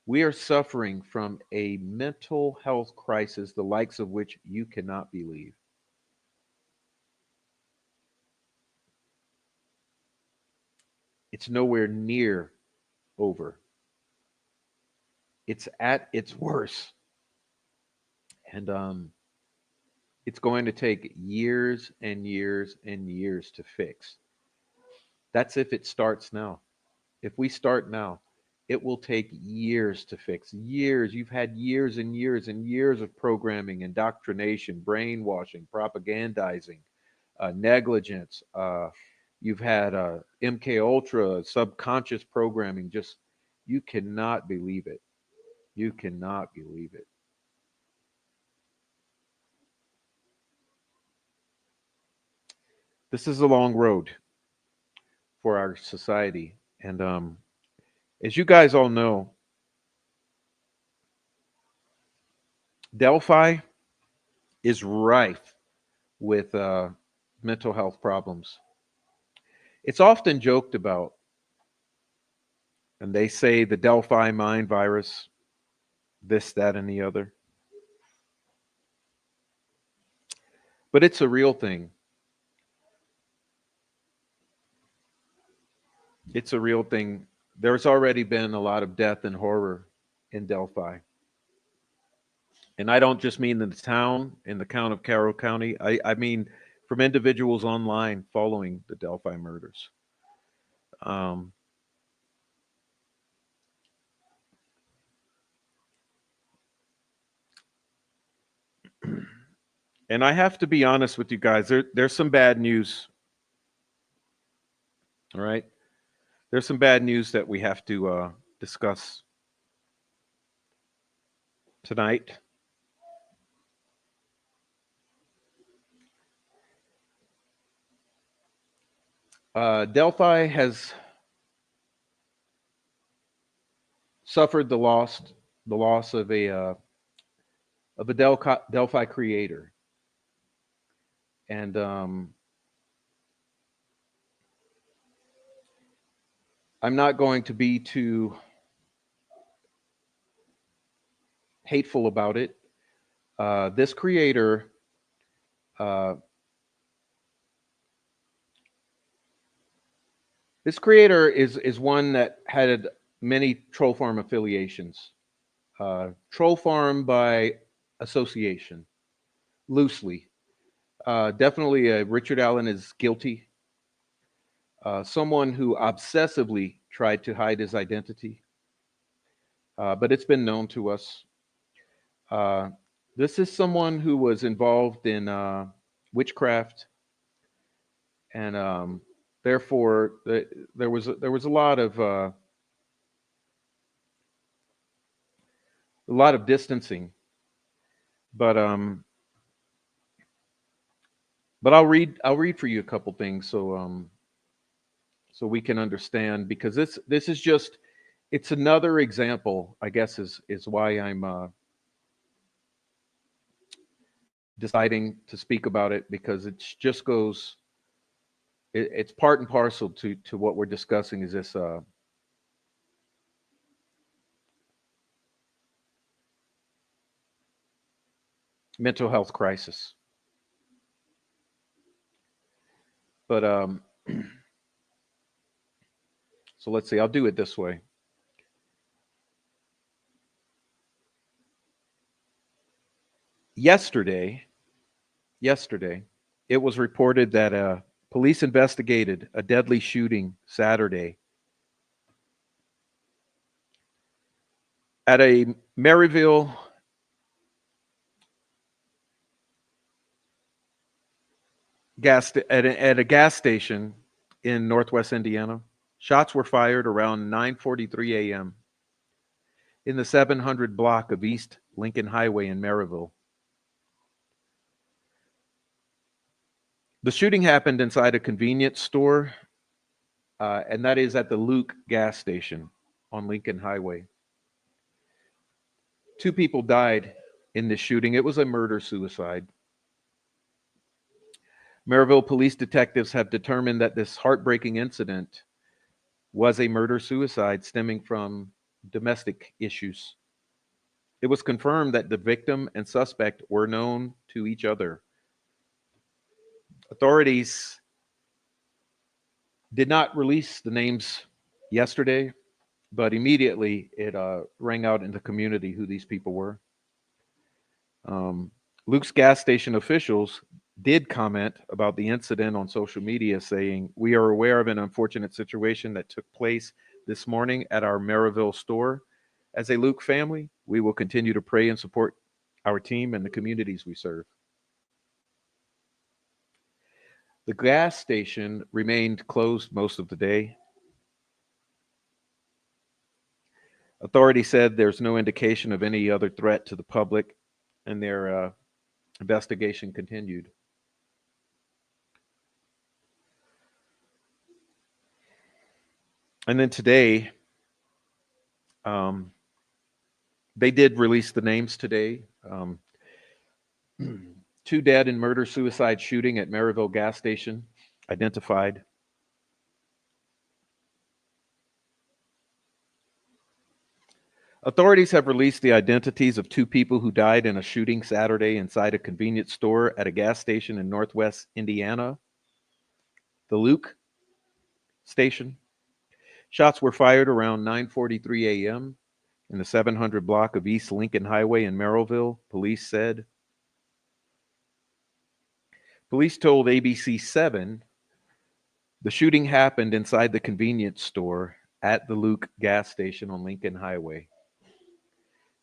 we are suffering from a mental health crisis, the likes of which you cannot believe. It's nowhere near over. It's at its worst. And it's going to take years and years and years to fix. That's if it starts now. If we start now, it will take years to fix. Years. You've had years and years and years of programming, indoctrination, brainwashing, propagandizing, negligence. You've had MK Ultra, subconscious programming. Just you cannot believe it. You cannot believe it. This is a long road for our society, and as you guys all know, Delphi is rife with mental health problems. It's often joked about, and they say the Delphi mind virus, this, that, and the other. But it's a real thing. It's a real thing. There's already been a lot of death and horror in Delphi. And I don't just mean in the town of Carroll County. I mean from individuals online following the Delphi murders. Um, and I have to be honest with you guys. There's some bad news. All right, there's some bad news that we have to discuss tonight. Delphi has suffered the loss of a Delphi creator, and I'm not going to be too hateful about it. This creator, uh, is one that had many troll farm affiliations. Troll farm by association, loosely. Definitely, Richard Allen is guilty. Someone who obsessively tried to hide his identity, but it's been known to us. Uh, this is someone who was involved in witchcraft, and therefore there was a lot of distancing. But I'll read for you a couple things so we can understand, because this is just, it's another example, I guess, is why I'm deciding to speak about it, because it just goes, it's part and parcel to what we're discussing, is this mental health crisis. But so let's see, I'll do it this way. Yesterday, it was reported that police investigated a deadly shooting Saturday at a Maryville at a gas station in Northwest Indiana. Shots were fired around 9:43 a.m. in the 700 block of East Lincoln Highway in Maryville. The shooting happened inside a convenience store, and that is at the Luke gas station on Lincoln Highway. 2 people died in this shooting. It was a murder-suicide. Maryville police detectives have determined that this heartbreaking incident was a murder-suicide stemming from domestic issues. It was confirmed that the victim and suspect were known to each other. Authorities did not release the names yesterday, but immediately it rang out in the community who these people were. Luke's gas station officials did comment about the incident on social media, saying, "We are aware of an unfortunate situation that took place this morning at our Maryville store. As a Luke family, we will continue to pray and support our team and the communities we serve." The gas station remained closed most of the day. Authorities said there's no indication of any other threat to the public, and their investigation continued. And then today, um, they did release the names today. Two dead in murder suicide shooting at Maryville gas station identified. Authorities have released the identities of two people who died in a shooting Saturday inside a convenience store at a gas station in Northwest Indiana, the Luke station. Shots were fired around 9:43 a.m. in the 700 block of East Lincoln Highway in Merrillville, police said. Police told ABC7 the shooting happened inside the convenience store at the Luke gas station on Lincoln Highway.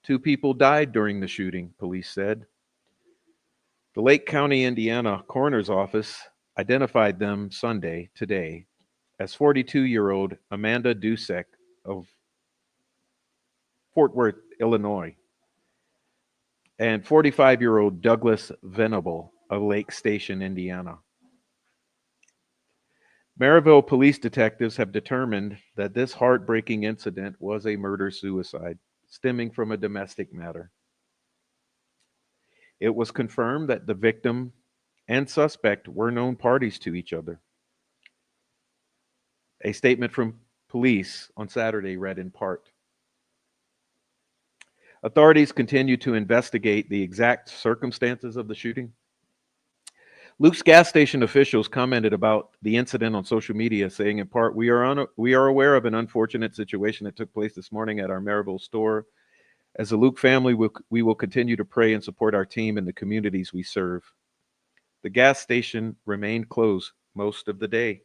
Two people died during the shooting, police said. The Lake County, Indiana coroner's office identified them Sunday, today, as 42-year-old Amanda Dusek of Fort Worth, Illinois, and 45-year-old Douglas Venable of Lake Station, Indiana. Maryville police detectives have determined that this heartbreaking incident was a murder-suicide stemming from a domestic matter. It was confirmed that the victim and suspect were known parties to each other. A statement from police on Saturday read in part, "Authorities continue to investigate the exact circumstances of the shooting." Luke's gas station officials commented about the incident on social media, saying in part, we are aware of an unfortunate situation that took place this morning at our Maryville store. As a Luke family, we will continue to pray and support our team and the communities we serve." The gas station remained closed most of the day.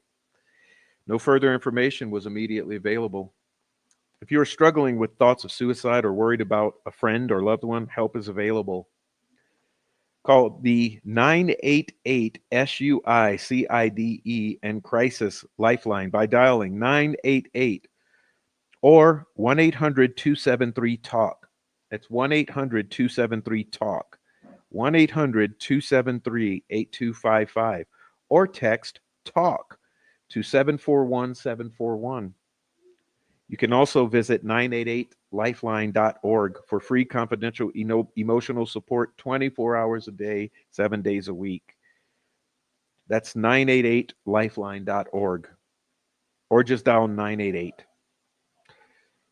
No further information was immediately available. If you are struggling with thoughts of suicide or worried about a friend or loved one, help is available. Call the 988 SUICIDE and Crisis Lifeline by dialing 988 or 1-800-273-TALK. That's 1-800-273-TALK. 1-800-273-8255 or text TALK to 741-741. You can also visit 988lifeline.org for free confidential emotional support 24 hours a day, 7 days a week. That's 988lifeline.org, or just dial 988.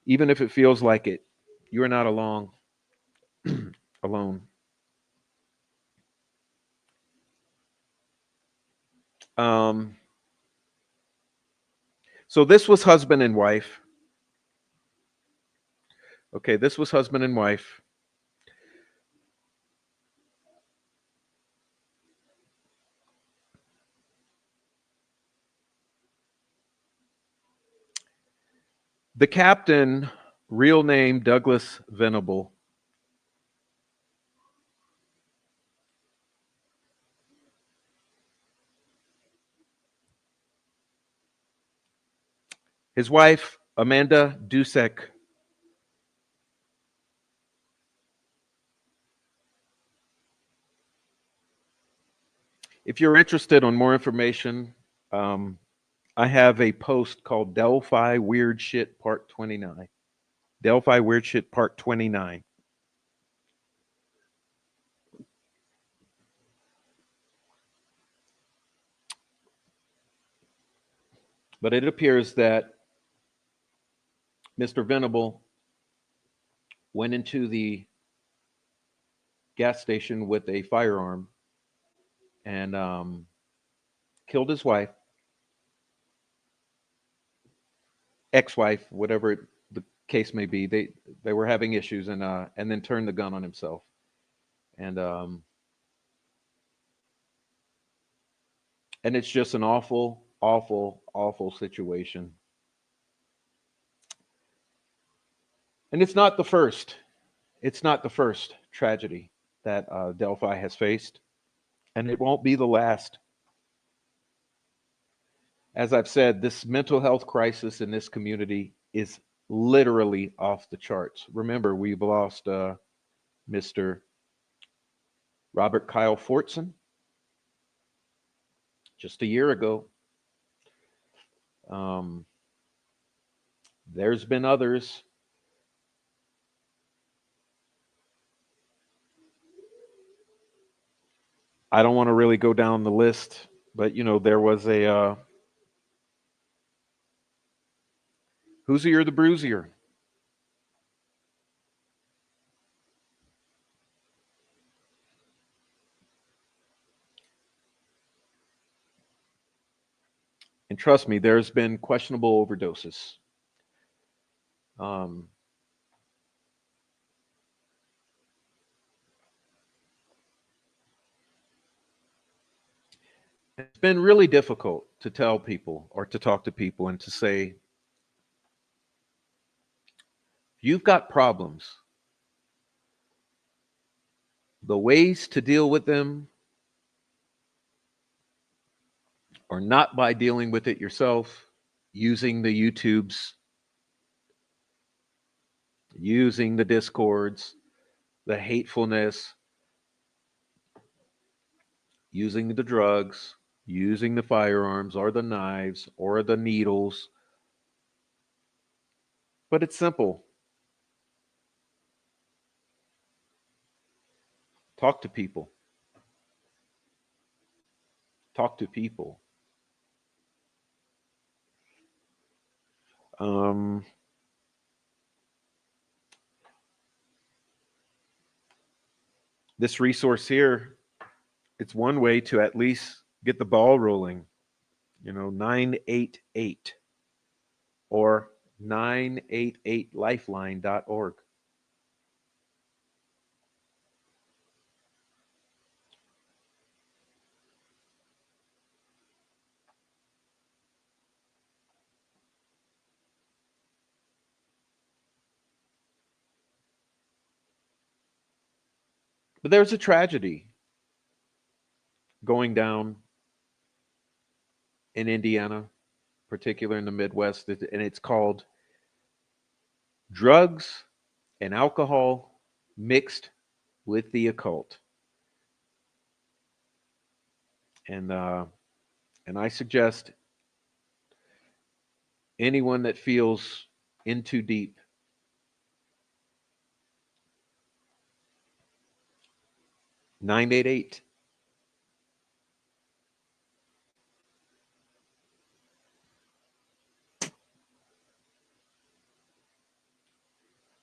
Even if it feels like it, you are not alone. alone. So this was husband and wife. Okay, this was husband and wife. The captain, real name Douglas Venable. His wife, Amanda Dusek. If you're interested on more information, I have a post called Delphi Weird Shit Part 29. Delphi Weird Shit Part 29. But it appears that Mr. Venable went into the gas station with a firearm and killed his wife, ex-wife, whatever the case may be. They were having issues, and then turned the gun on himself. And And it's just an awful, awful, awful situation. And it's not the first. It's not the first tragedy that Delphi has faced, and it won't be the last. As I've said, this mental health crisis in this community is literally off the charts. Remember, we've lost Mr. Robert Kyle Fortson just a year ago. Um, there's been others. I don't want to really go down the list, but there was a whoosier the bruisier. And trust me, there's been questionable overdoses. Um, it's been really difficult to tell people or to talk to people and to say, you've got problems. The ways to deal with them are not by dealing with it yourself, using the YouTubes, using the Discords, the hatefulness, using the drugs, using the firearms or the knives or the needles. But it's simple. Talk to people. Talk to people. Um, this resource here, it's one way to at least get the ball rolling. 988 or 988lifeline.org. But there's a tragedy going down in Indiana, particular in the Midwest, and it's called drugs and alcohol mixed with the occult. And I suggest anyone that feels in too deep, 988.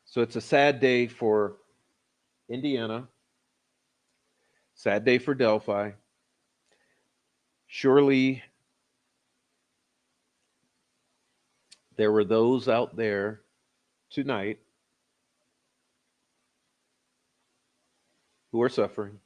So it's a sad day for Indiana, sad day for Delphi. Surely there were those out there tonight who are suffering.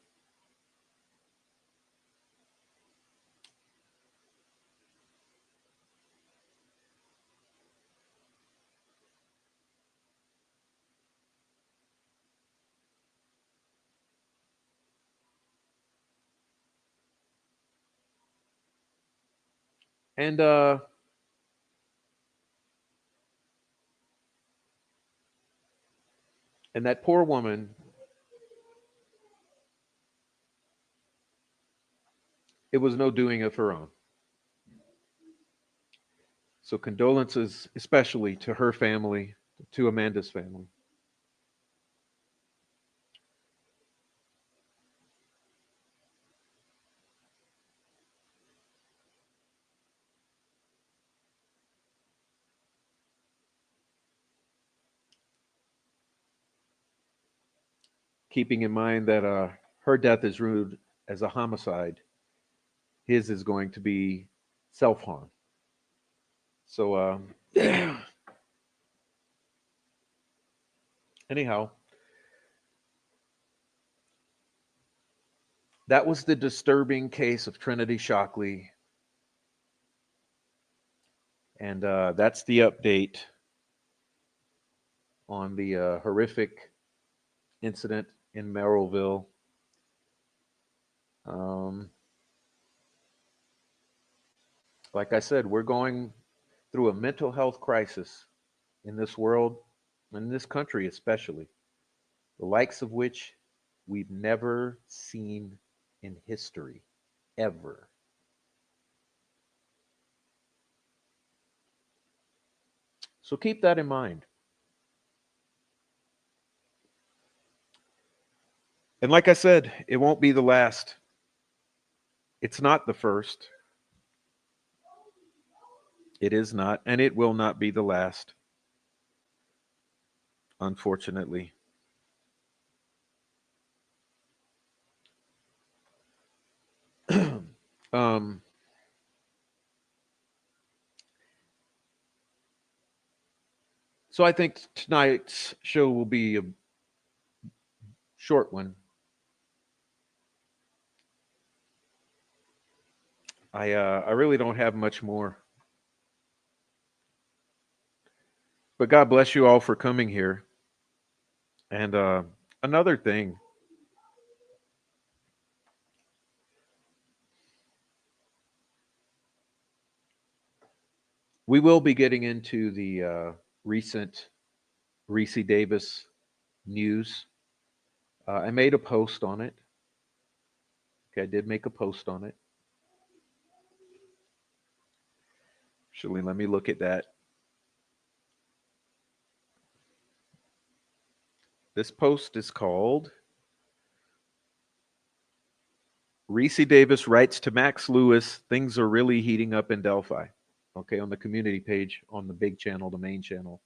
And that poor woman, it was no doing of her own. So condolences, especially to her family, to Amanda's family. Keeping in mind that her death is ruled as a homicide, his is going to be self harm. So, anyhow, that was the disturbing case of Trinity Shockley. And that's the update on the horrific incident in Merrillville. Um, like I said, we're going through a mental health crisis in this world, in this country especially, the likes of which we've never seen in history, ever. So keep that in mind. And like I said, it won't be the last. It's not the first. It is not, and it will not be the last, unfortunately. um, so I think tonight's show will be a short one. I really don't have much more. But God bless you all for coming here. And another thing, we will be getting into the recent Reese Davis news. I made a post on it. Okay, I did make a post on it. Actually, let me look at that. This post is called Reese Davis writes to Max Lewis, things are really heating up in Delphi. Okay, on the community page, on the big channel, the main channel.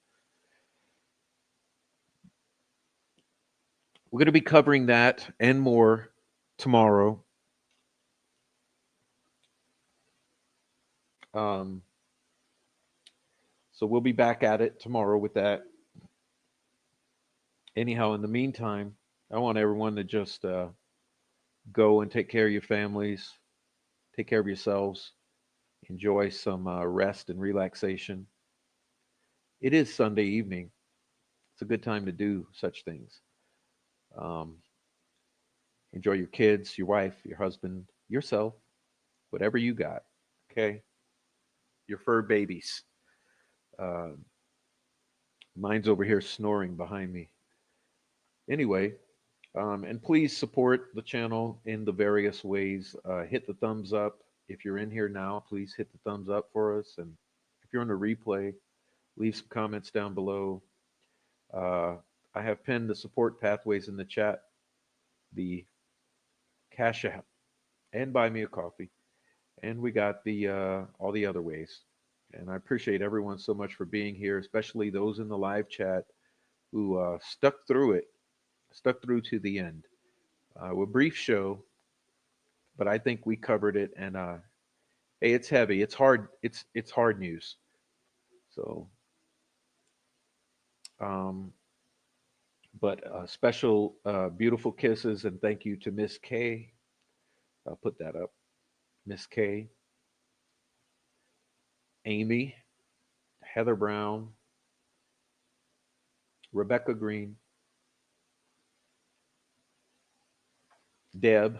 We're going to be covering that and more tomorrow. Um, so we'll be back at it tomorrow with that. Anyhow, in the meantime, I want everyone to just go and take care of your families, take care of yourselves, enjoy some rest and relaxation. It is Sunday evening. It's a good time to do such things. Um, enjoy your kids, your wife, your husband, yourself, whatever you got. Okay, your fur babies. Uh, mine's over here snoring behind me. Anyway, and please support the channel in the various ways. Hit the thumbs up. If you're in here now, please hit the thumbs up for us. And if you're on the replay, leave some comments down below. Uh, I have pinned the support pathways in the chat, the Cash App, and Buy Me a Coffee. And we got the all the other ways. And I appreciate everyone so much for being here, especially those in the live chat who stuck through to the end. A brief show, but I think we covered it. And hey, it's heavy. It's hard. It's hard news. So, um, but special, beautiful kisses and thank you to Miss K. I'll put that up. Miss K, Amy, Heather Brown, Rebecca Green, Deb,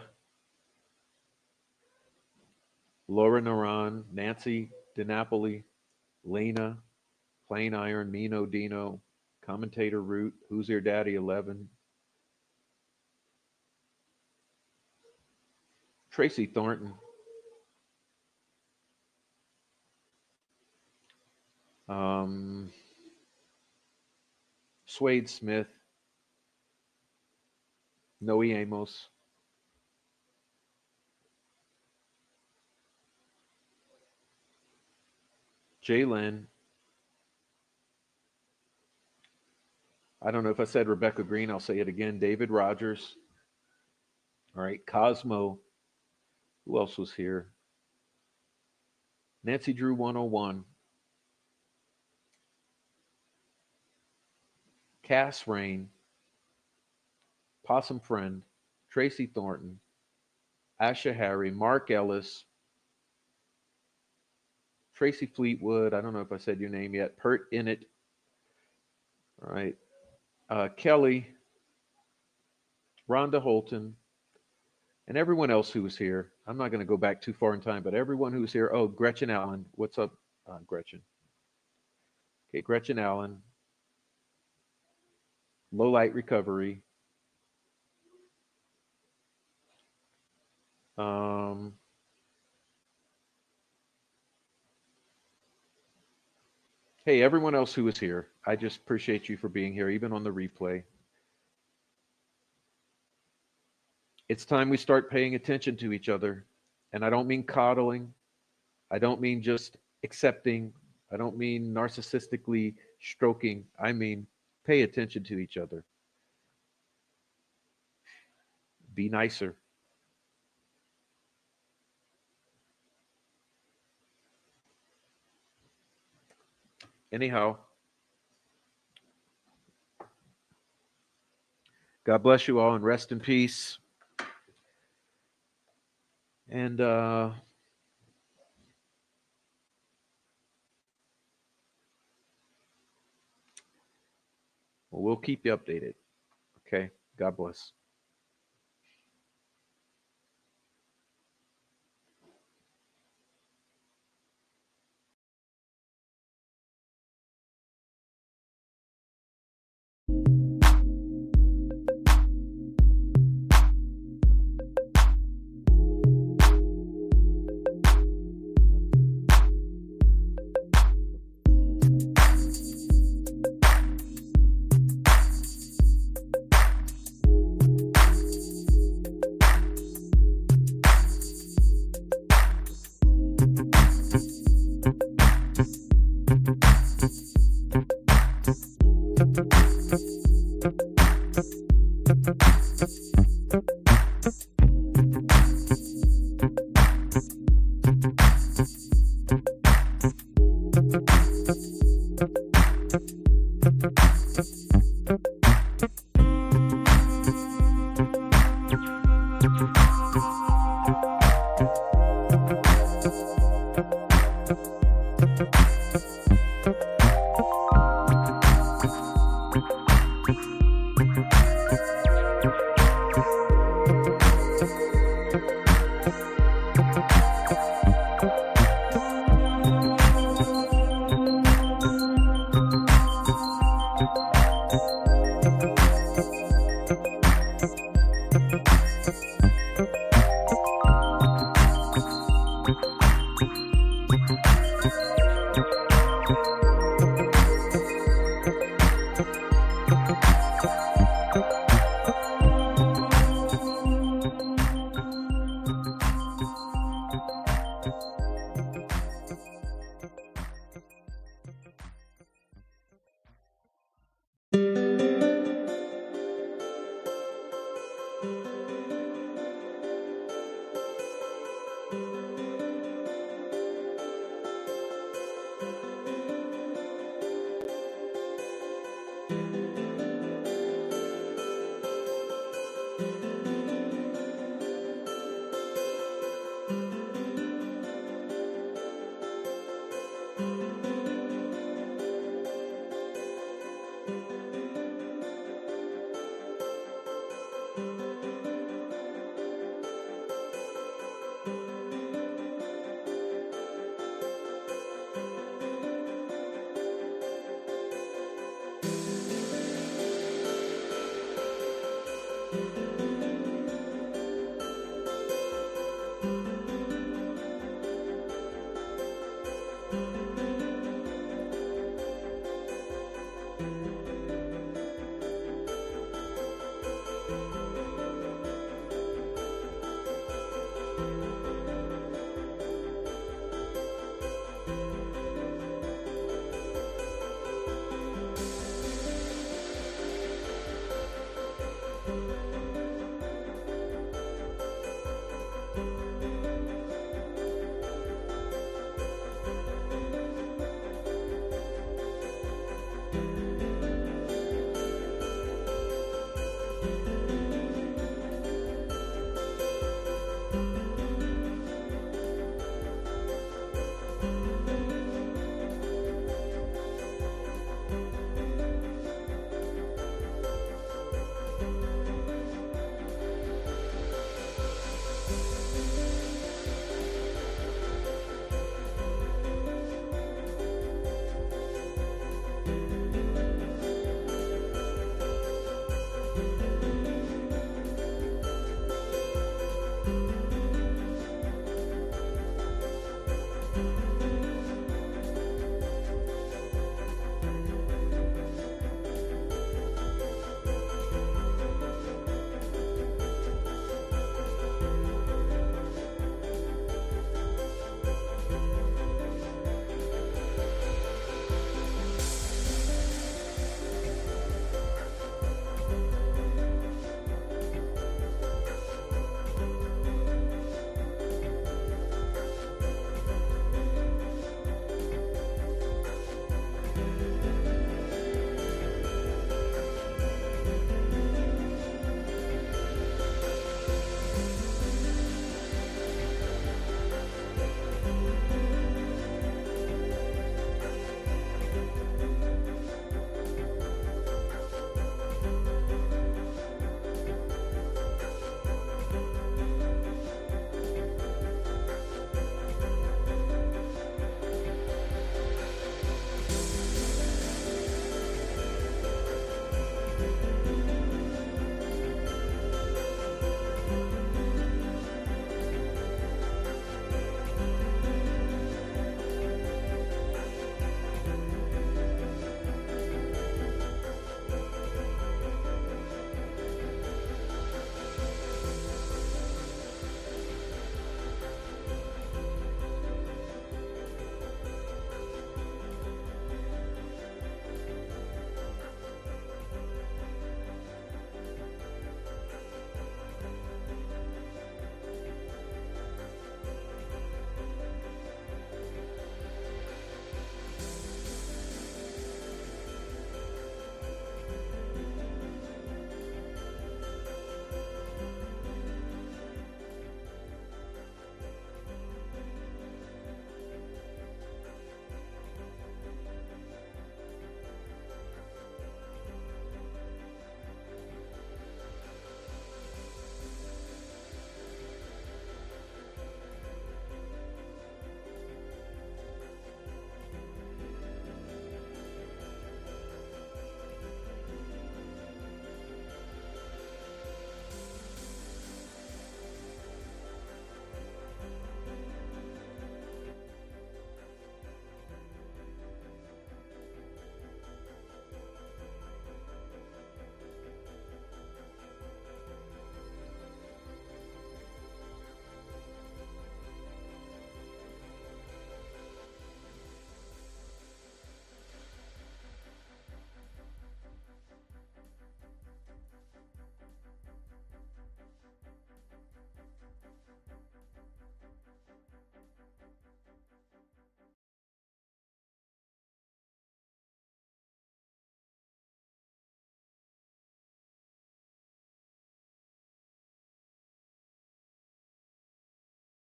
Laura Naran, Nancy DiNapoli, Lena, Plain Iron, Mino Dino, Commentator Root, Who's Your Daddy 11, Tracy Thornton, um, Swade Smith, Noe Amos, Jalen. I don't know if I said Rebecca Green. I'll say it again. David Rogers. All right. Cosmo. Who else was here? Nancy Drew 101. Cass Rain. Possum Friend. Tracy Thornton. Asha Harry. Mark Ellis. Tracy Fleetwood. I don't know if I said your name yet. Pert in it. All right. Kelly, Rhonda Holton, and everyone else who was here. I'm not going to go back too far in time, but everyone who was here. Oh, Gretchen Allen. What's up, Gretchen? Okay, Gretchen Allen. Low Light Recovery. Um, hey, everyone else who was here. I just appreciate you for being here, even on the replay. It's time we start paying attention to each other. And I don't mean coddling. I don't mean just accepting. I don't mean narcissistically stroking. I mean pay attention to each other. Be nicer. Anyhow, God bless you all and rest in peace. And we'll keep you updated. Okay. God bless.